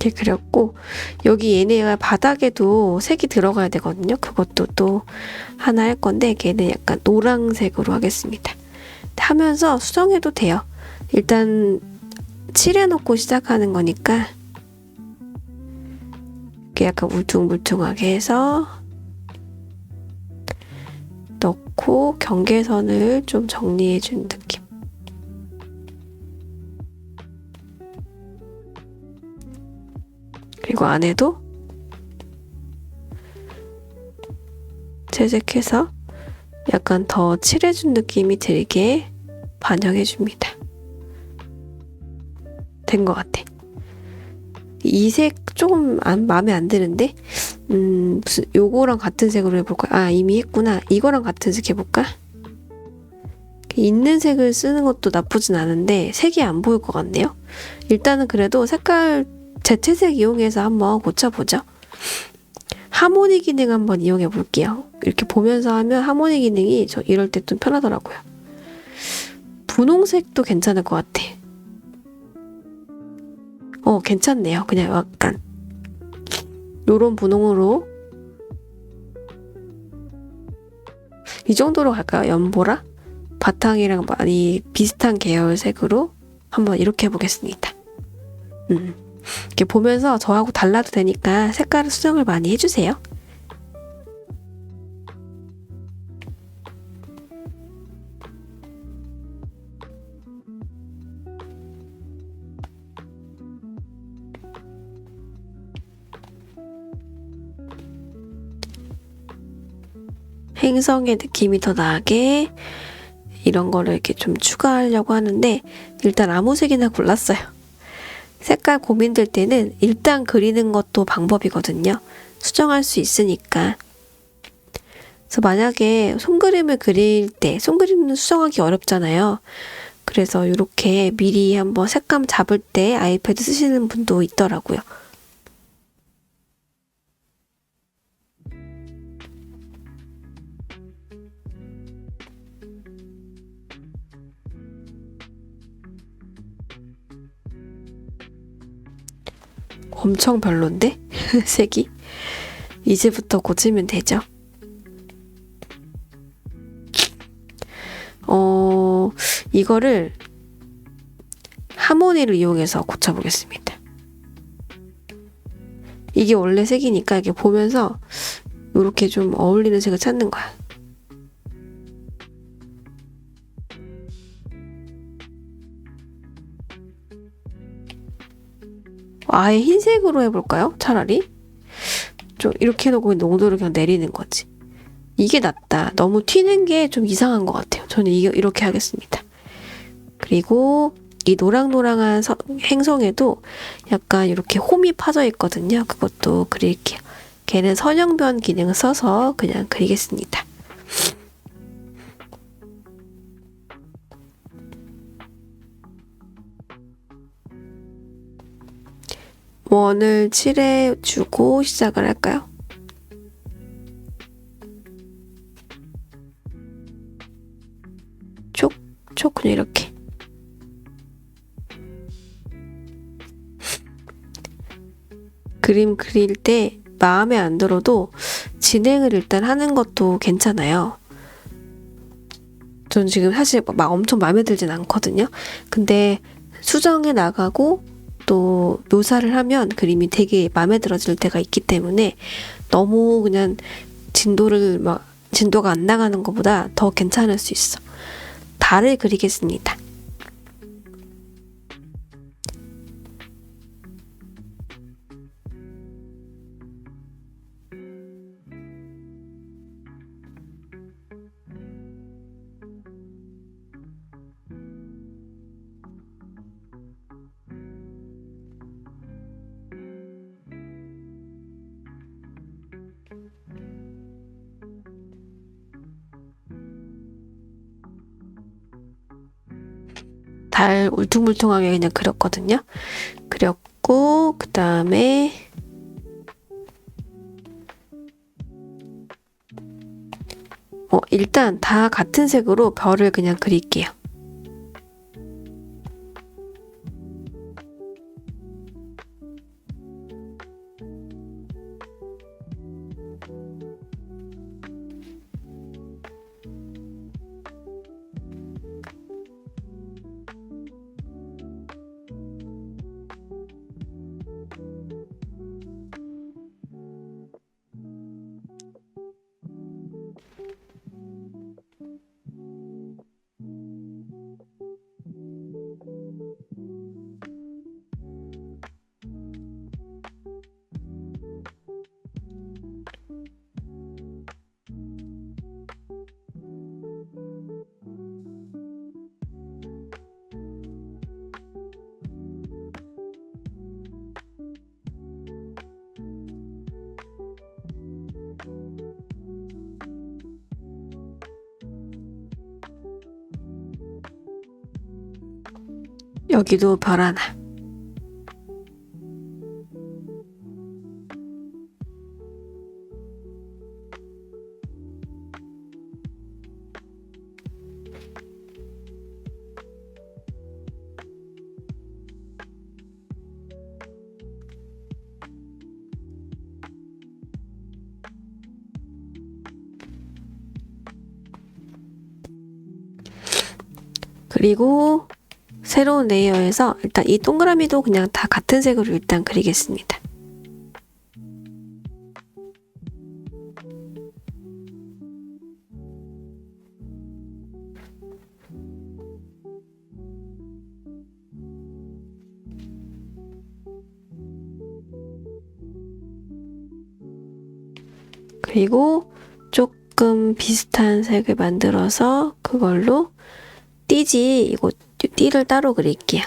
이렇게 그렸고 여기 얘네가 바닥에도 색이 들어가야 되거든요. 그것도 또 하나 할 건데 걔는 약간 노란색으로 하겠습니다. 하면서 수정해도 돼요. 일단 칠해놓고 시작하는 거니까 이렇게 약간 울퉁불퉁하게 해서 넣고 경계선을 좀 정리해준 느낌. 그리고 안에도 채색해서 약간 더 칠해준 느낌이 들게 반영해줍니다. 된 것 같아. 이 색 조금 마음에 안 드는데 무슨 요거랑 같은 색으로 해볼까? 이미 했구나. 이거랑 같은 색 해볼까? 있는 색을 쓰는 것도 나쁘진 않은데 색이 안 보일 것 같네요. 일단은 그래도 색깔 재채색 이용해서 한번 고쳐보죠. 하모니 기능 한번 이용해 볼게요. 이렇게 보면서 하면 하모니 기능이 저 이럴 때 좀 편하더라고요. 분홍색도 괜찮을 것 같아. 괜찮네요. 그냥 약간 요런 분홍으로 이 정도로 갈까요? 연보라? 바탕이랑 많이 비슷한 계열색으로 한번 이렇게 해보겠습니다. 이렇게 보면서 저하고 달라도 되니까 색깔 수정을 많이 해주세요. 행성의 느낌이 더 나게 이런 거를 이렇게 좀 추가하려고 하는데 일단 아무 색이나 골랐어요. 색깔 고민될 때는 일단 그리는 것도 방법이거든요. 수정할 수 있으니까. 그래서 만약에 손그림을 그릴 때 손그림은 수정하기 어렵잖아요. 그래서 이렇게 미리 한번 색감 잡을 때 아이패드 쓰시는 분도 있더라고요. 엄청 별론데? 색이? 이제부터 고치면 되죠. 이거를 하모니를 이용해서 고쳐보겠습니다. 이게 원래 색이니까 이렇게 보면서 이렇게 좀 어울리는 색을 찾는 거야. 아예 흰색으로 해볼까요? 차라리? 좀 이렇게 해놓고 농도를 그냥 내리는 거지. 이게 낫다. 너무 튀는 게 좀 이상한 것 같아요. 저는 이렇게 하겠습니다. 그리고 이 노랑노랑한 행성에도 약간 이렇게 홈이 파져 있거든요. 그것도 그릴게요. 걔는 선형변 기능을 써서 그냥 그리겠습니다. 원을 칠해주고 시작을 할까요? 촉 그냥 이렇게. 그림 그릴 때 마음에 안 들어도 진행을 일단 하는 것도 괜찮아요. 전 지금 사실 막 엄청 마음에 들진 않거든요. 근데 수정해 나가고 또 묘사를 하면 그림이 되게 마음에 들어질 때가 있기 때문에 너무 그냥 진도가 안 나가는 것보다 더 괜찮을 수 있어. 달을 그리겠습니다. 달 울퉁불퉁하게 그냥 그렸거든요. 그렸고 그 다음에 일단 다 같은 색으로 별을 그냥 그릴게요. 여기도 별 하나. 그리고 새로운 레이어에서 일단 이 동그라미도 그냥 다 같은 색으로 일단 그리겠습니다. 그리고 조금 비슷한 색을 만들어서 그걸로 이거 띠를 따로 그릴게요.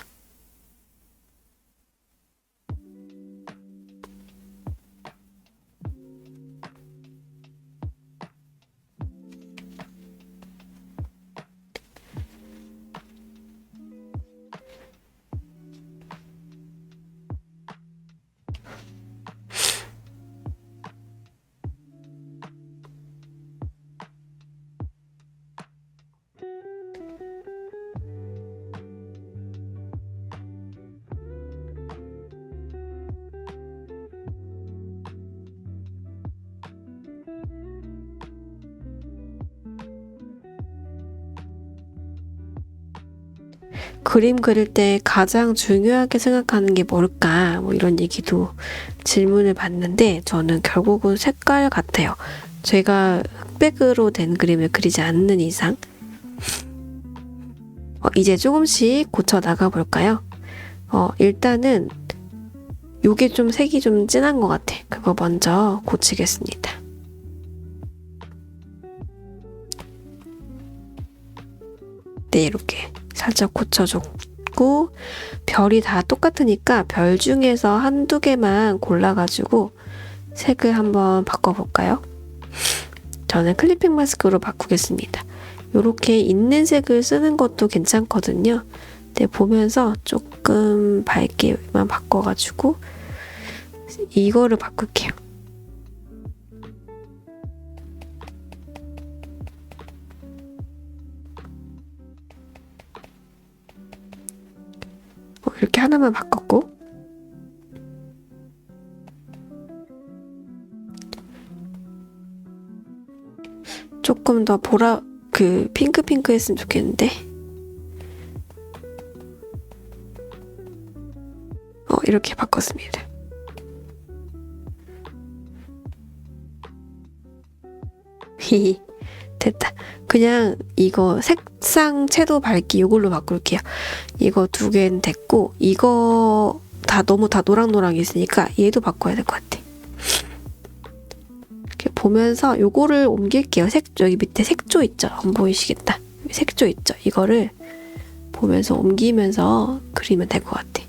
그림 그릴 때 가장 중요하게 생각하는 게 뭘까? 뭐 이런 얘기도 질문을 받는데 저는 결국은 색깔 같아요. 제가 흑백으로 된 그림을 그리지 않는 이상 이제 조금씩 고쳐 나가 볼까요? 일단은 요게 좀 색이 좀 진한 것 같아. 그거 먼저 고치겠습니다. 네, 이렇게 살짝 고쳐줬고 별이 다 똑같으니까 별 중에서 한두 개만 골라가지고 색을 한번 바꿔볼까요? 저는 클리핑 마스크로 바꾸겠습니다. 이렇게 있는 색을 쓰는 것도 괜찮거든요. 근데 보면서 조금 밝게만 바꿔가지고 이거를 바꿀게요. 이렇게 하나만 바꿨고 조금 더 핑크 했으면 좋겠는데 이렇게 바꿨습니다. 히히 됐다. 그냥 이거 색상 채도 밝기 이걸로 바꿀게요. 이거 두 개는 됐고 이거 너무 다 노랑노랑 있으니까 얘도 바꿔야 될 것 같아. 이렇게 보면서 요거를 옮길게요. 여기 밑에 색조 있죠? 안 보이시겠다. 색조 있죠? 이거를 보면서 옮기면서 그리면 될 것 같아.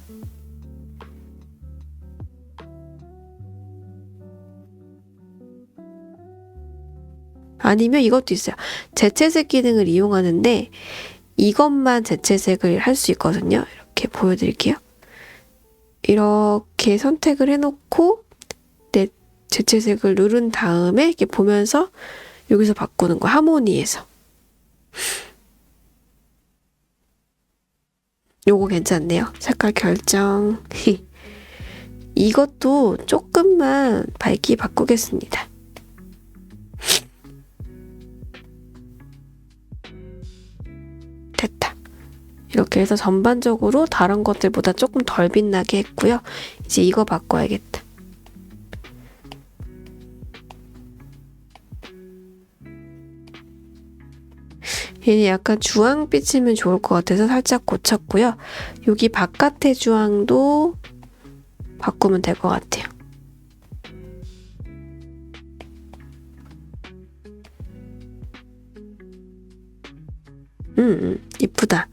아니면 이것도 있어요. 재채색 기능을 이용하는데 이것만 재채색을 할 수 있거든요. 이렇게 보여드릴게요. 이렇게 선택을 해놓고 내 재채색을 누른 다음에 이렇게 보면서 여기서 바꾸는 거 하모니에서. 요거 괜찮네요. 색깔 결정. 이것도 조금만 밝기 바꾸겠습니다. 됐다. 이렇게 해서 전반적으로 다른 것들보다 조금 덜 빛나게 했고요. 이제 이거 바꿔야겠다. 얘는 약간 주황빛이면 좋을 것 같아서 살짝 고쳤고요. 여기 바깥의 주황도 바꾸면 될 것 같아요. 이쁘다.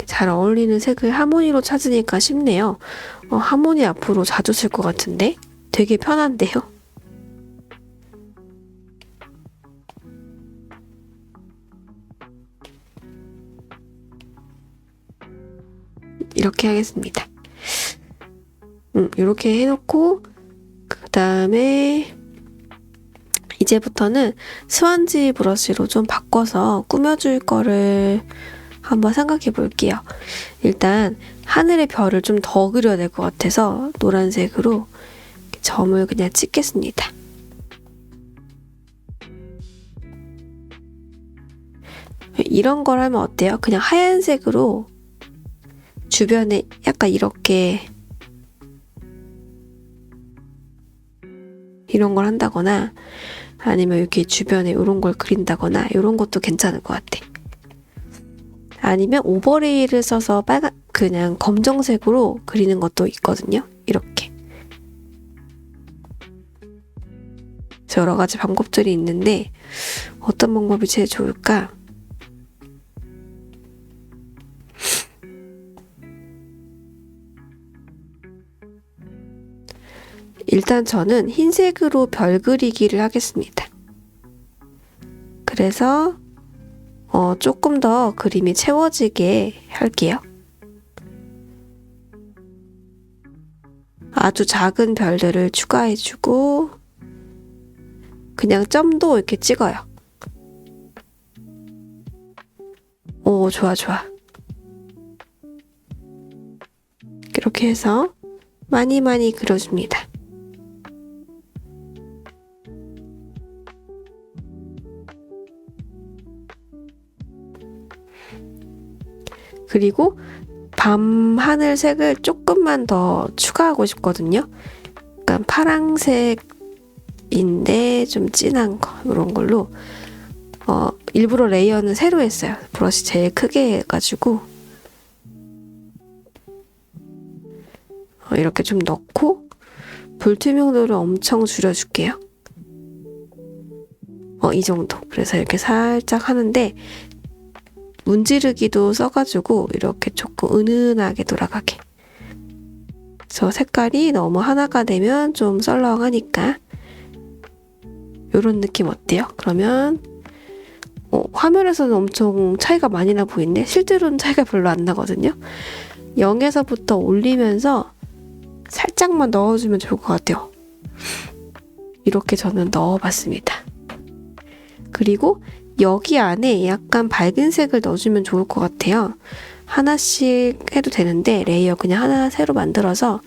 잘 어울리는 색을 하모니로 찾으니까 쉽네요. 하모니 앞으로 자주 쓸 것 같은데? 되게 편한데요? 이렇게 하겠습니다. 이렇게 해놓고 그 다음에 이제부터는 스펀지 브러쉬로 좀 바꿔서 꾸며줄 거를 한번 생각해 볼게요. 일단 하늘의 별을 좀 더 그려야 될 것 같아서 노란색으로 점을 그냥 찍겠습니다. 이런 걸 하면 어때요? 그냥 하얀색으로 주변에 약간 이렇게 이런 걸 한다거나 아니면 이렇게 주변에 이런 걸 그린다거나 이런 것도 괜찮을 것 같아. 아니면 오버레이를 써서 그냥 검정색으로 그리는 것도 있거든요. 이렇게. 여러 가지 방법들이 있는데 어떤 방법이 제일 좋을까? 일단 저는 흰색으로 별 그리기를 하겠습니다. 그래서 조금 더 그림이 채워지게 할게요. 아주 작은 별들을 추가해주고 그냥 점도 이렇게 찍어요. 오, 좋아. 이렇게 해서 많이 그려줍니다. 그리고 밤 하늘색을 조금만 더 추가하고 싶거든요. 약간 파랑색인데 좀 진한 거 이런 걸로 일부러 레이어는 새로 했어요. 브러쉬 제일 크게 해가지고 이렇게 좀 넣고 불투명도를 엄청 줄여줄게요. 이 정도. 그래서 이렇게 살짝 하는데 문지르기도 써가지고 이렇게 조금 은은하게 돌아가게. 저 색깔이 너무 하나가 되면 좀 썰렁하니까 이런 느낌 어때요? 그러면 화면에서는 엄청 차이가 많이 나 보이는데 실제로는 차이가 별로 안 나거든요. 0에서부터 올리면서 살짝만 넣어주면 좋을 것 같아요. 이렇게 저는 넣어봤습니다. 그리고 여기 안에 약간 밝은 색을 넣어주면 좋을 것 같아요. 하나씩 해도 되는데 레이어 그냥 하나 새로 만들어서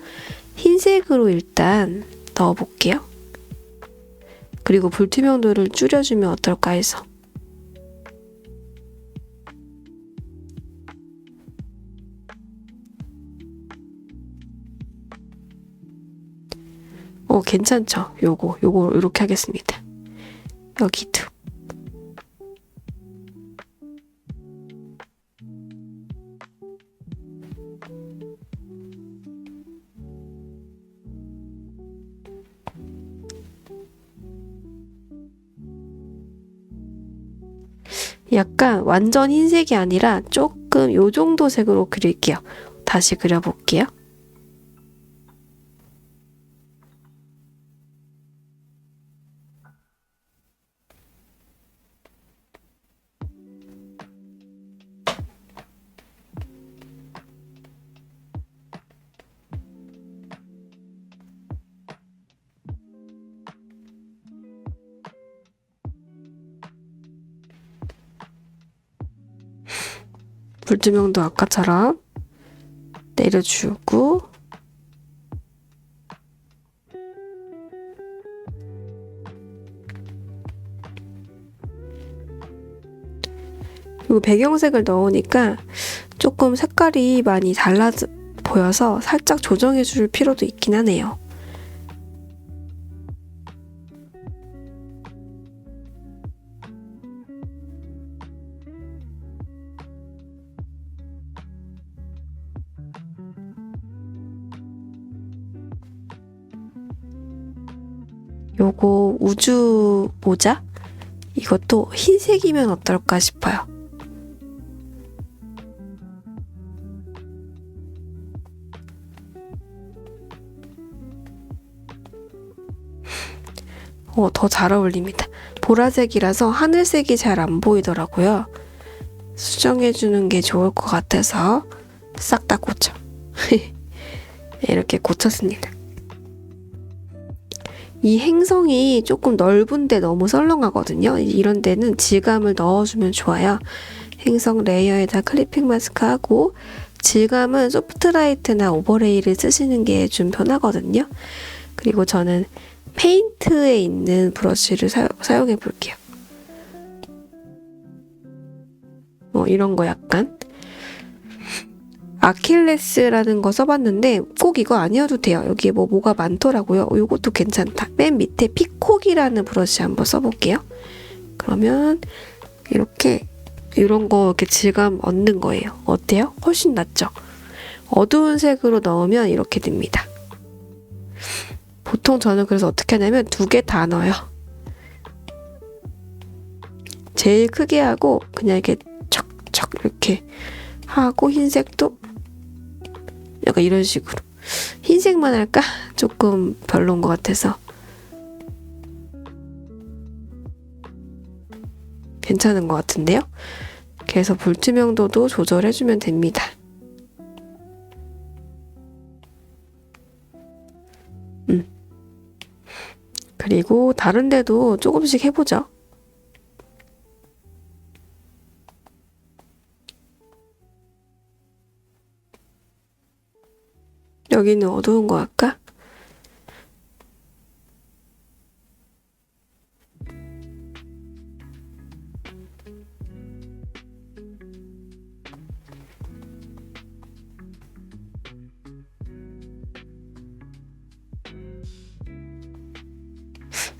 흰색으로 일단 넣어볼게요. 그리고 불투명도를 줄여주면 어떨까 해서. 괜찮죠? 요거 이렇게 하겠습니다. 여기도. 약간 완전 흰색이 아니라 조금 요 정도 색으로 그릴게요. 다시 그려볼게요. 불투명도 아까처럼 내려주고 그리고 배경색을 넣으니까 조금 색깔이 많이 달라 보여서 살짝 조정해 줄 필요도 있긴 하네요. 요거 우주 모자? 이것도 흰색이면 어떨까 싶어요. 더 잘 어울립니다. 보라색이라서 하늘색이 잘 안 보이더라고요. 수정해주는 게 좋을 것 같아서 싹 다 고쳐. 이렇게 고쳤습니다. 이 행성이 조금 넓은데 너무 썰렁하거든요. 이런 데는 질감을 넣어주면 좋아요. 행성 레이어에다 클리핑 마스크 하고 질감은 소프트라이트나 오버레이를 쓰시는 게 좀 편하거든요. 그리고 저는 페인트에 있는 브러쉬를 사용해 볼게요. 이런 거 약간 아킬레스라는 거 써봤는데 꼭 이거 아니어도 돼요. 여기에 뭐가 많더라고요. 이것도 괜찮다. 맨 밑에 피콕이라는 브러쉬 한번 써볼게요. 그러면 이렇게 이런 거 이렇게 질감 얻는 거예요. 어때요? 훨씬 낫죠? 어두운 색으로 넣으면 이렇게 됩니다. 보통 저는 그래서 어떻게 하냐면 2개 다 넣어요. 제일 크게 하고 그냥 이렇게 척척 이렇게 하고 흰색도 약간 이런 식으로. 흰색만 할까? 조금 별로인 것 같아서. 괜찮은 것 같은데요? 그래서 불투명도도 조절해주면 됩니다. 그리고 다른 데도 조금씩 해보죠. 여기는 어두운 거 할까?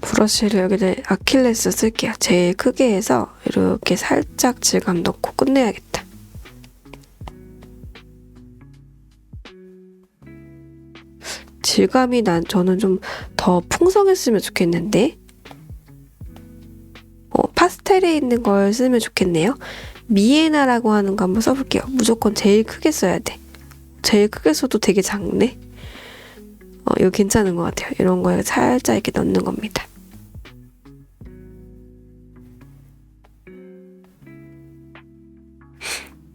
브러쉬를 여기다 아킬레스 쓸게요. 제일 크게 해서 이렇게 살짝 질감 넣고 끝내야겠다. 질감이 저는 좀 더 풍성했으면 좋겠는데 파스텔에 있는 걸 쓰면 좋겠네요. 미에나라고 하는 거 한번 써볼게요. 무조건 제일 크게 써야 돼. 제일 크게 써도 되게 작네. 이거 괜찮은 것 같아요. 이런 거에 살짝 이렇게 넣는 겁니다.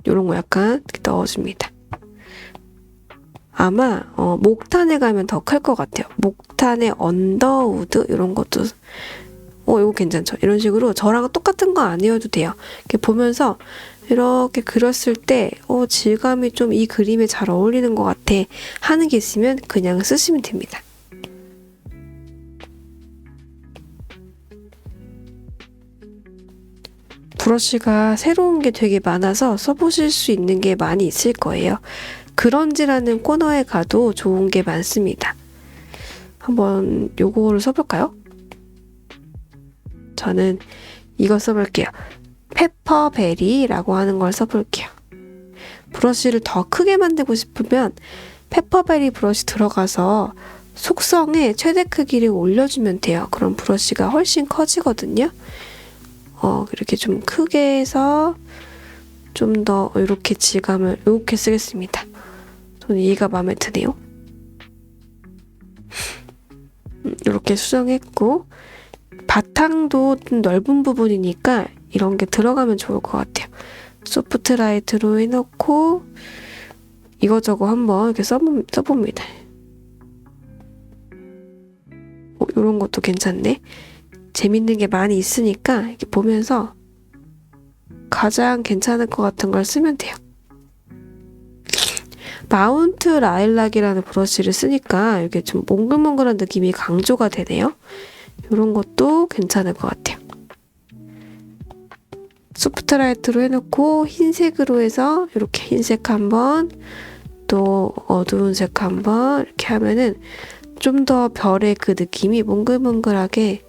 이런 거 약간 넣어줍니다. 아마 목탄에 가면 더 클 것 같아요. 목탄에 언더우드 이런 것도 이거 괜찮죠? 이런 식으로 저랑 똑같은 거 아니어도 돼요. 이렇게 보면서 이렇게 그렸을 때 질감이 좀 이 그림에 잘 어울리는 것 같아 하는 게 있으면 그냥 쓰시면 됩니다. 브러쉬가 새로운 게 되게 많아서 써보실 수 있는 게 많이 있을 거예요. 그런지라는 코너에 가도 좋은 게 많습니다. 한번 요거를 써볼까요? 저는 이거 써볼게요. 페퍼베리라고 하는 걸 써볼게요. 브러쉬를 더 크게 만들고 싶으면 페퍼베리 브러쉬 들어가서 속성에 최대 크기를 올려주면 돼요. 그럼 브러쉬가 훨씬 커지거든요. 이렇게 좀 크게 해서 좀 더 이렇게 질감을 이렇게 쓰겠습니다. 저는 얘가 마음에 드네요. 이렇게 수정했고 바탕도 좀 넓은 부분이니까 이런 게 들어가면 좋을 것 같아요. 소프트 라이트로 해놓고 이거저거 한번 이렇게 써봅니다. 이런 것도 괜찮네. 재밌는 게 많이 있으니까 이렇게 보면서 가장 괜찮을 것 같은 걸 쓰면 돼요. 마운트 라일락이라는 브러쉬를 쓰니까 이게 좀 몽글몽글한 느낌이 강조가 되네요. 이런 것도 괜찮을 것 같아요. 소프트 라이트로 해놓고 흰색으로 해서 이렇게 흰색 한번 또 어두운 색 한번 이렇게 하면은 좀 더 별의 그 느낌이 몽글몽글하게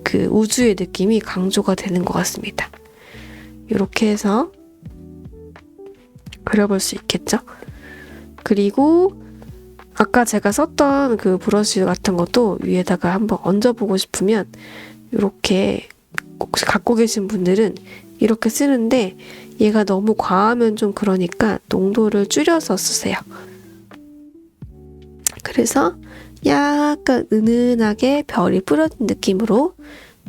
그 우주의 느낌이 강조가 되는 것 같습니다. 이렇게 해서 그려볼 수 있겠죠? 그리고 아까 제가 썼던 그 브러쉬 같은 것도 위에다가 한번 얹어보고 싶으면 이렇게 혹시 갖고 계신 분들은 이렇게 쓰는데 얘가 너무 과하면 좀 그러니까 농도를 줄여서 쓰세요. 그래서 약간 은은하게 별이 뿌려진 느낌으로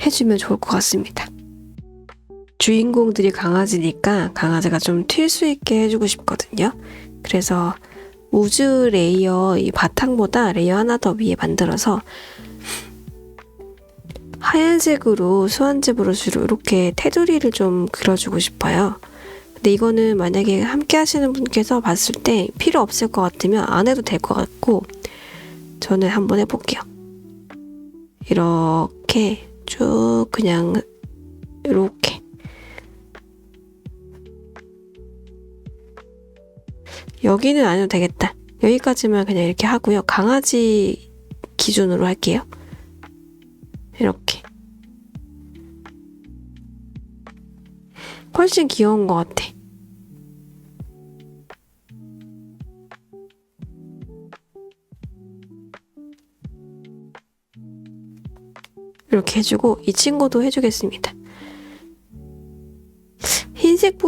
해주면 좋을 것 같습니다. 주인공들이 강아지니까 강아지가 좀 튈 수 있게 해주고 싶거든요. 그래서 우주 레이어 이 바탕보다 레이어 하나 더 위에 만들어서 하얀색으로 수환제 브러쉬로 이렇게 테두리를 좀 그려주고 싶어요. 근데 이거는 만약에 함께 하시는 분께서 봤을 때 필요 없을 것 같으면 안 해도 될 것 같고 저는 한번 해볼게요. 이렇게 쭉 그냥 이렇게 여기는 안 해도 되겠다. 여기까지만 그냥 이렇게 하고요. 강아지 기준으로 할게요. 이렇게 훨씬 귀여운 것 같아. 이렇게 해주고 이 친구도 해주겠습니다.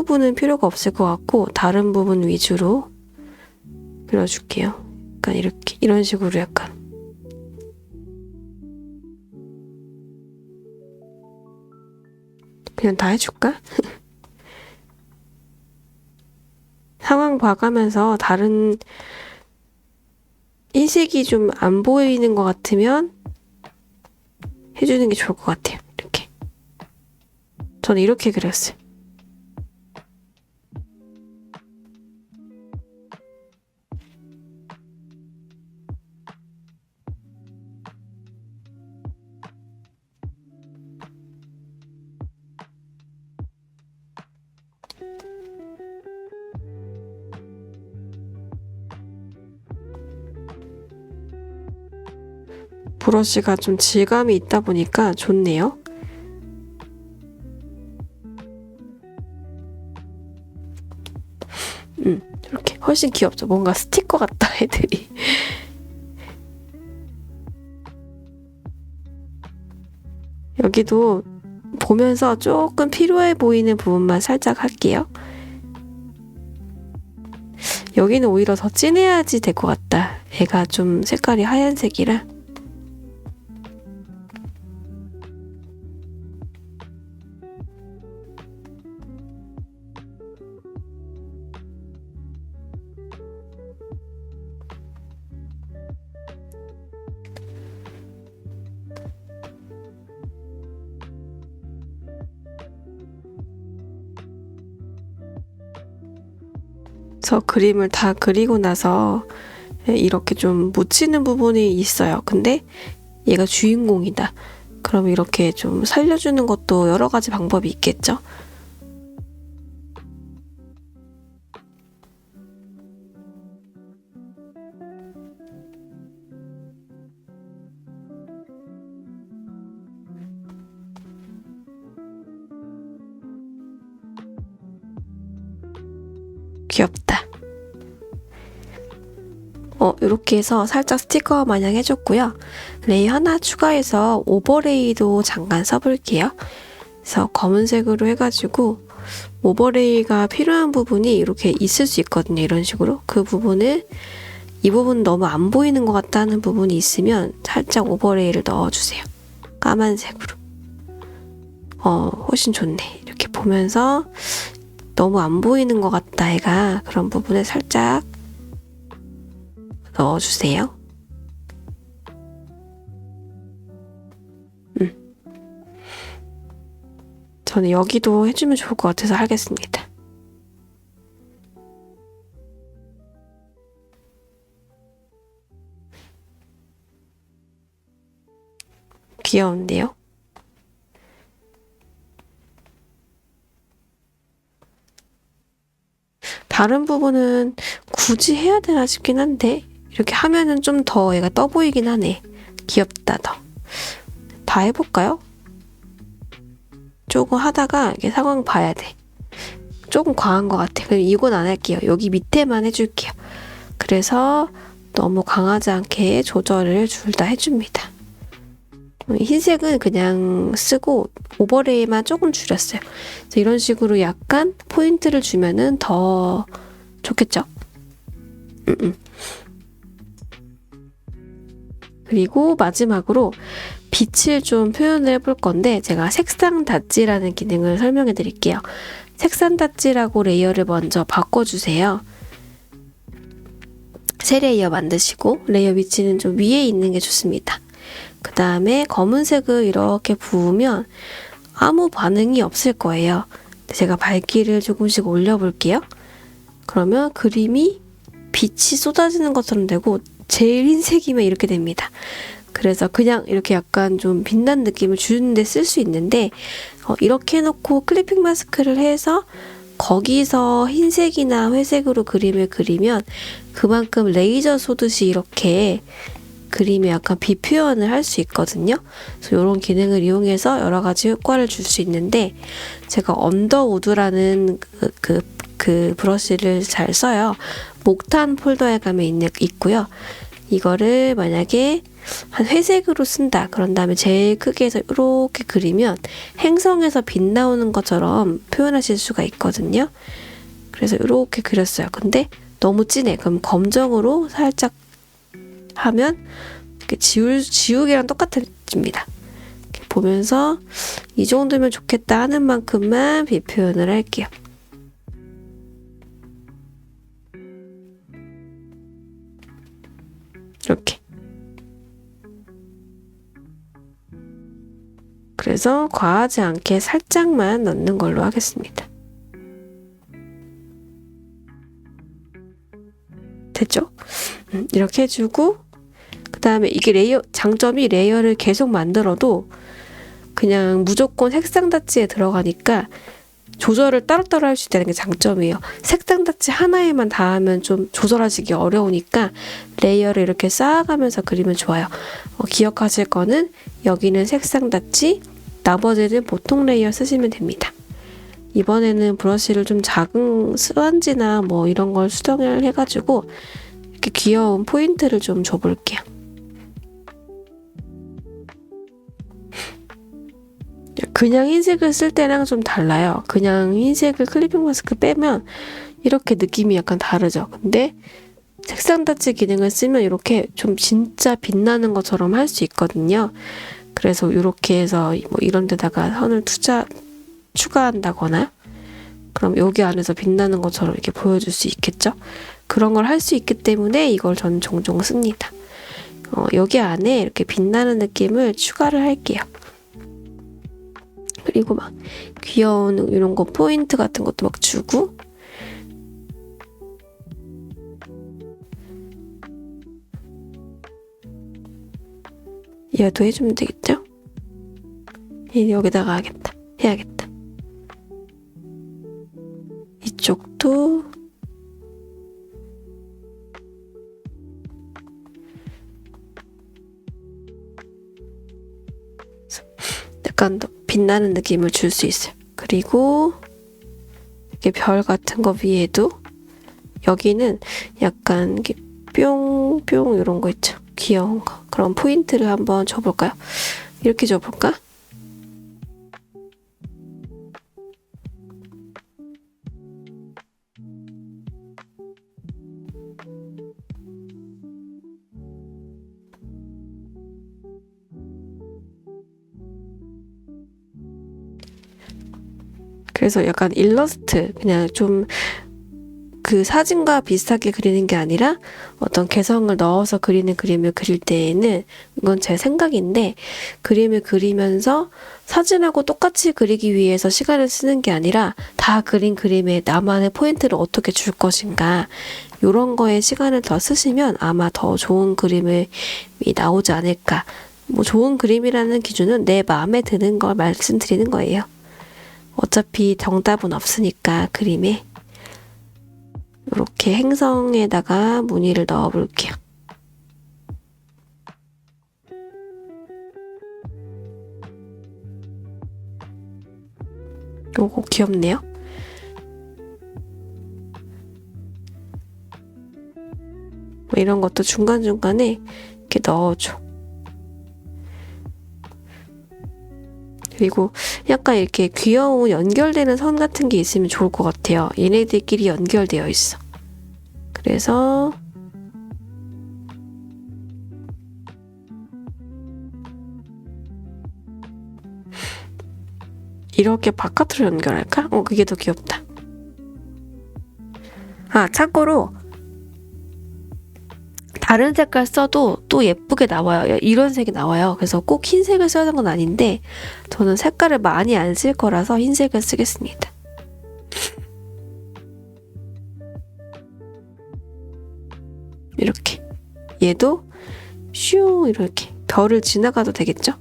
부분은 필요가 없을 것 같고 다른 부분 위주로 그려줄게요. 약간 이렇게 이런 식으로 약간 그냥 다 해줄까? 상황 봐가면서 다른 흰색이 좀 안 보이는 것 같으면 해주는 게 좋을 것 같아요. 이렇게 저는 이렇게 그렸어요. 브러쉬가 좀 질감이 있다 보니까 좋네요. 이렇게 훨씬 귀엽죠? 뭔가 스티커 같다, 애들이. 여기도 보면서 조금 필요해 보이는 부분만 살짝 할게요. 여기는 오히려 더 진해야지 될 것 같다. 얘가 좀 색깔이 하얀색이라. 저 그림을 다 그리고 나서 이렇게 좀 묻히는 부분이 있어요. 근데 얘가 주인공이다. 그럼 이렇게 좀 살려주는 것도 여러 가지 방법이 있겠죠? 귀엽다. 이렇게 해서 살짝 스티커 마냥 해줬고요. 레이 하나 추가해서 오버레이도 잠깐 써볼게요. 그래서 검은색으로 해가지고 오버레이가 필요한 부분이 이렇게 있을 수 있거든요. 이런 식으로. 그 부분을 이 부분 너무 안 보이는 것 같다는 부분이 있으면 살짝 오버레이를 넣어주세요. 까만색으로. 훨씬 좋네. 이렇게 보면서 너무 안 보이는 것 같다 애가 그런 부분에 살짝 넣어주세요. 저는 여기도 해주면 좋을 것 같아서 하겠습니다. 귀여운데요? 다른 부분은 굳이 해야 되나 싶긴 한데 이렇게 하면은 좀 더 얘가 떠 보이긴 하네. 귀엽다 더. 다 해볼까요? 조금 하다가 이게 상황 봐야 돼. 조금 과한 것 같아. 그럼 이건 안 할게요. 여기 밑에만 해줄게요. 그래서 너무 강하지 않게 조절을 둘 다 해줍니다. 흰색은 그냥 쓰고 오버레이만 조금 줄였어요. 그래서 이런 식으로 약간 포인트를 주면은 더 좋겠죠? 그리고 마지막으로 빛을 좀 표현을 해볼 건데 제가 색상 닷지라는 기능을 설명해 드릴게요. 색상 닷지라고 레이어를 먼저 바꿔주세요. 새 레이어 만드시고 레이어 위치는 좀 위에 있는 게 좋습니다. 그 다음에 검은색을 이렇게 부으면 아무 반응이 없을 거예요. 제가 밝기를 조금씩 올려볼게요. 그러면 그림이 빛이 쏟아지는 것처럼 되고 제일 흰색이면 이렇게 됩니다. 그래서 그냥 이렇게 약간 좀 빛난 느낌을 주는데 쓸 수 있는데 이렇게 해놓고 클리핑 마스크를 해서 거기서 흰색이나 회색으로 그림을 그리면 그만큼 레이저 쏘듯이 이렇게 그림에 약간 빛 표현을 할 수 있거든요. 그래서 이런 기능을 이용해서 여러 가지 효과를 줄 수 있는데 제가 언더우드라는 그 브러쉬를 잘 써요. 목탄 폴더에 가면 있고요. 이거를 만약에 한 회색으로 쓴다. 그런 다음에 제일 크게 해서 이렇게 그리면 행성에서 빛 나오는 것처럼 표현하실 수가 있거든요. 그래서 이렇게 그렸어요. 근데 너무 진해. 그럼 검정으로 살짝 하면 이렇게 지우개랑 똑같아집니다. 이렇게 보면서 이 정도면 좋겠다 하는 만큼만 빛 표현을 할게요. 이렇게. 그래서 과하지 않게 살짝만 넣는 걸로 하겠습니다. 됐죠? 이렇게 해주고 그 다음에 이게 장점이 레이어를 계속 만들어도 그냥 무조건 색상 닫지에 들어가니까 조절을 따로따로 할 수 있다는 게 장점이에요. 색상 닫지 하나에만 닿으면 좀 조절하시기 어려우니까 레이어를 이렇게 쌓아가면서 그리면 좋아요. 기억하실 거는 여기는 색상 닫지, 나머지는 보통 레이어 쓰시면 됩니다. 이번에는 브러쉬를 좀 작은 스펀지나 뭐 이런 걸 수정을 해가지고 이렇게 귀여운 포인트를 좀 줘볼게요. 그냥 흰색을 쓸 때랑 좀 달라요. 그냥 흰색을 클리핑 마스크 빼면 이렇게 느낌이 약간 다르죠. 근데 색상 닫지 기능을 쓰면 이렇게 좀 진짜 빛나는 것처럼 할 수 있거든요. 그래서 이렇게 해서 뭐 이런 데다가 선을 추가한다거나 그럼 여기 안에서 빛나는 것처럼 이렇게 보여줄 수 있겠죠? 그런 걸 할 수 있기 때문에 이걸 저는 종종 씁니다. 여기 안에 이렇게 빛나는 느낌을 추가를 할게요. 그리고 막 귀여운 이런 거 포인트 같은 것도 막 주고 얘도 해주면 되겠죠? 여기다가 해야겠다. 이쪽도 약간 더 빛나는 느낌을 줄 수 있어요. 그리고 이렇게 별 같은 거 위에도 여기는 약간 이렇게 뿅뿅 이런 거 있죠. 귀여운 거. 그럼 포인트를 한번 줘볼까요? 이렇게 줘볼까? 그래서 약간 일러스트 그냥 좀 그 사진과 비슷하게 그리는 게 아니라 어떤 개성을 넣어서 그리는 그림을 그릴 때에는 이건 제 생각인데 그림을 그리면서 사진하고 똑같이 그리기 위해서 시간을 쓰는 게 아니라 다 그린 그림에 나만의 포인트를 어떻게 줄 것인가 이런 거에 시간을 더 쓰시면 아마 더 좋은 그림이 나오지 않을까. 뭐 좋은 그림이라는 기준은 내 마음에 드는 걸 말씀드리는 거예요. 어차피 정답은 없으니까 그림에 이렇게 행성에다가 무늬를 넣어 볼게요. 요거 귀엽네요. 뭐 이런 것도 중간중간에 이렇게 넣어줘. 그리고 약간 이렇게 귀여운 연결되는 선 같은 게 있으면 좋을 것 같아요. 얘네들끼리 연결되어 있어. 그래서 이렇게 바깥으로 연결할까? 그게 더 귀엽다. 아, 참고로 다른 색깔 써도 또 예쁘게 나와요. 이런 색이 나와요. 그래서 꼭 흰색을 써야 하는 건 아닌데 저는 색깔을 많이 안 쓸 거라서 흰색을 쓰겠습니다. 이렇게 얘도 슈 이렇게 별을 지나가도 되겠죠?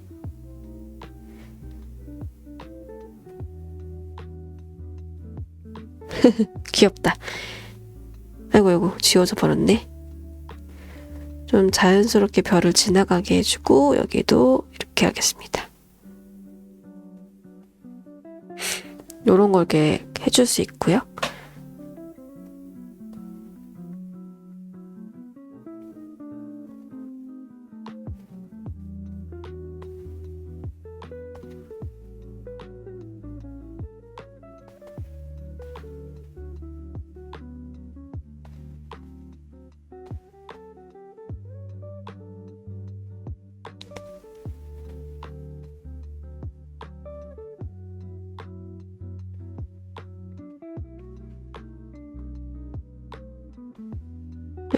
귀엽다. 아이고 지워져 버렸네. 좀 자연스럽게 별을 지나가게 해주고 여기도 이렇게 하겠습니다. 요런 걸 이렇게 해줄 수 있고요.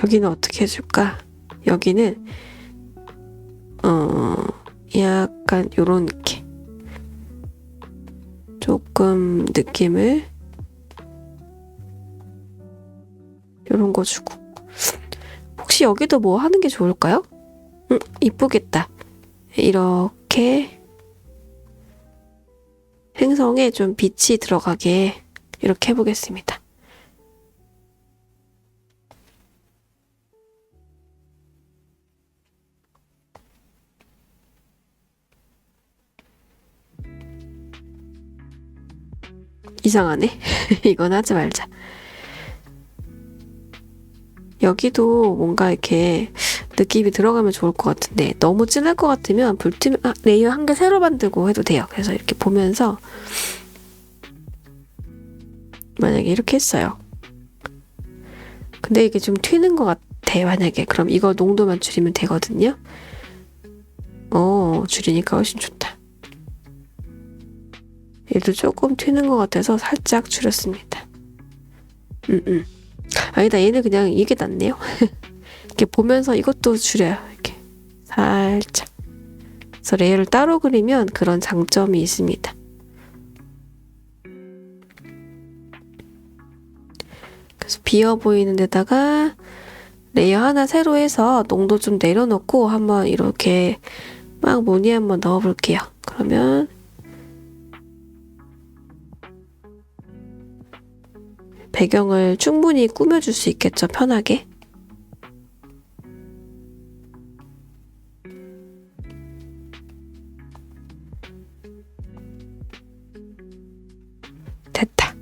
여기는 어떻게 해줄까? 여기는 약간 요런 느낌. 조금 느낌을 요런 거 주고. 혹시 여기도 뭐 하는 게 좋을까요? 이쁘겠다. 이렇게 행성에 좀 빛이 들어가게 이렇게 해보겠습니다. 이상하네. 이건 하지 말자. 여기도 뭔가 이렇게 느낌이 들어가면 좋을 것 같은데 너무 진할 것 같으면 레이어 한 개 새로 만들고 해도 돼요. 그래서 이렇게 보면서 만약에 이렇게 했어요. 근데 이게 좀 튀는 것 같아. 만약에 그럼 이거 농도만 줄이면 되거든요. 줄이니까 훨씬 좋다. 얘도 조금 튀는 것 같아서 살짝 줄였습니다. 아니다, 얘는 그냥 이게 낫네요. 이렇게 보면서 이것도 줄여요. 이렇게 살짝. 그래서 레이어를 따로 그리면 그런 장점이 있습니다. 그래서 비어 보이는 데다가 레이어 하나 새로 해서 농도 좀 내려놓고 한번 이렇게 막 무늬 한번 넣어볼게요. 그러면 배경을 충분히 꾸며줄 수 있겠죠, 편하게. 됐다.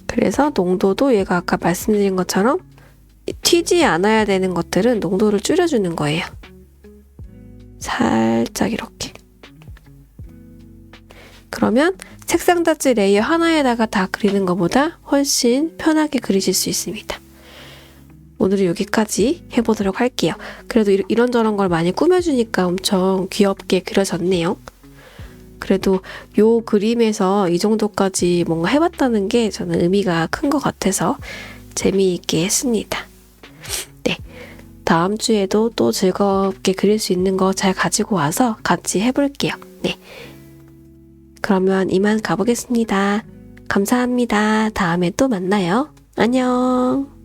그래서 농도도 얘가 아까 말씀드린 것처럼 튀지 않아야 되는 것들은 농도를 줄여주는 거예요. 살짝 이렇게. 그러면 색상 닫지 레이어 하나에다가 다 그리는 것보다 훨씬 편하게 그리실 수 있습니다. 오늘은 여기까지 해보도록 할게요. 그래도 이런저런 걸 많이 꾸며주니까 엄청 귀엽게 그려졌네요. 그래도 요 그림에서 이 정도까지 뭔가 해봤다는 게 저는 의미가 큰 것 같아서 재미있게 했습니다. 네, 다음 주에도 또 즐겁게 그릴 수 있는 거 잘 가지고 와서 같이 해볼게요. 네, 그러면 이만 가보겠습니다. 감사합니다. 다음에 또 만나요. 안녕.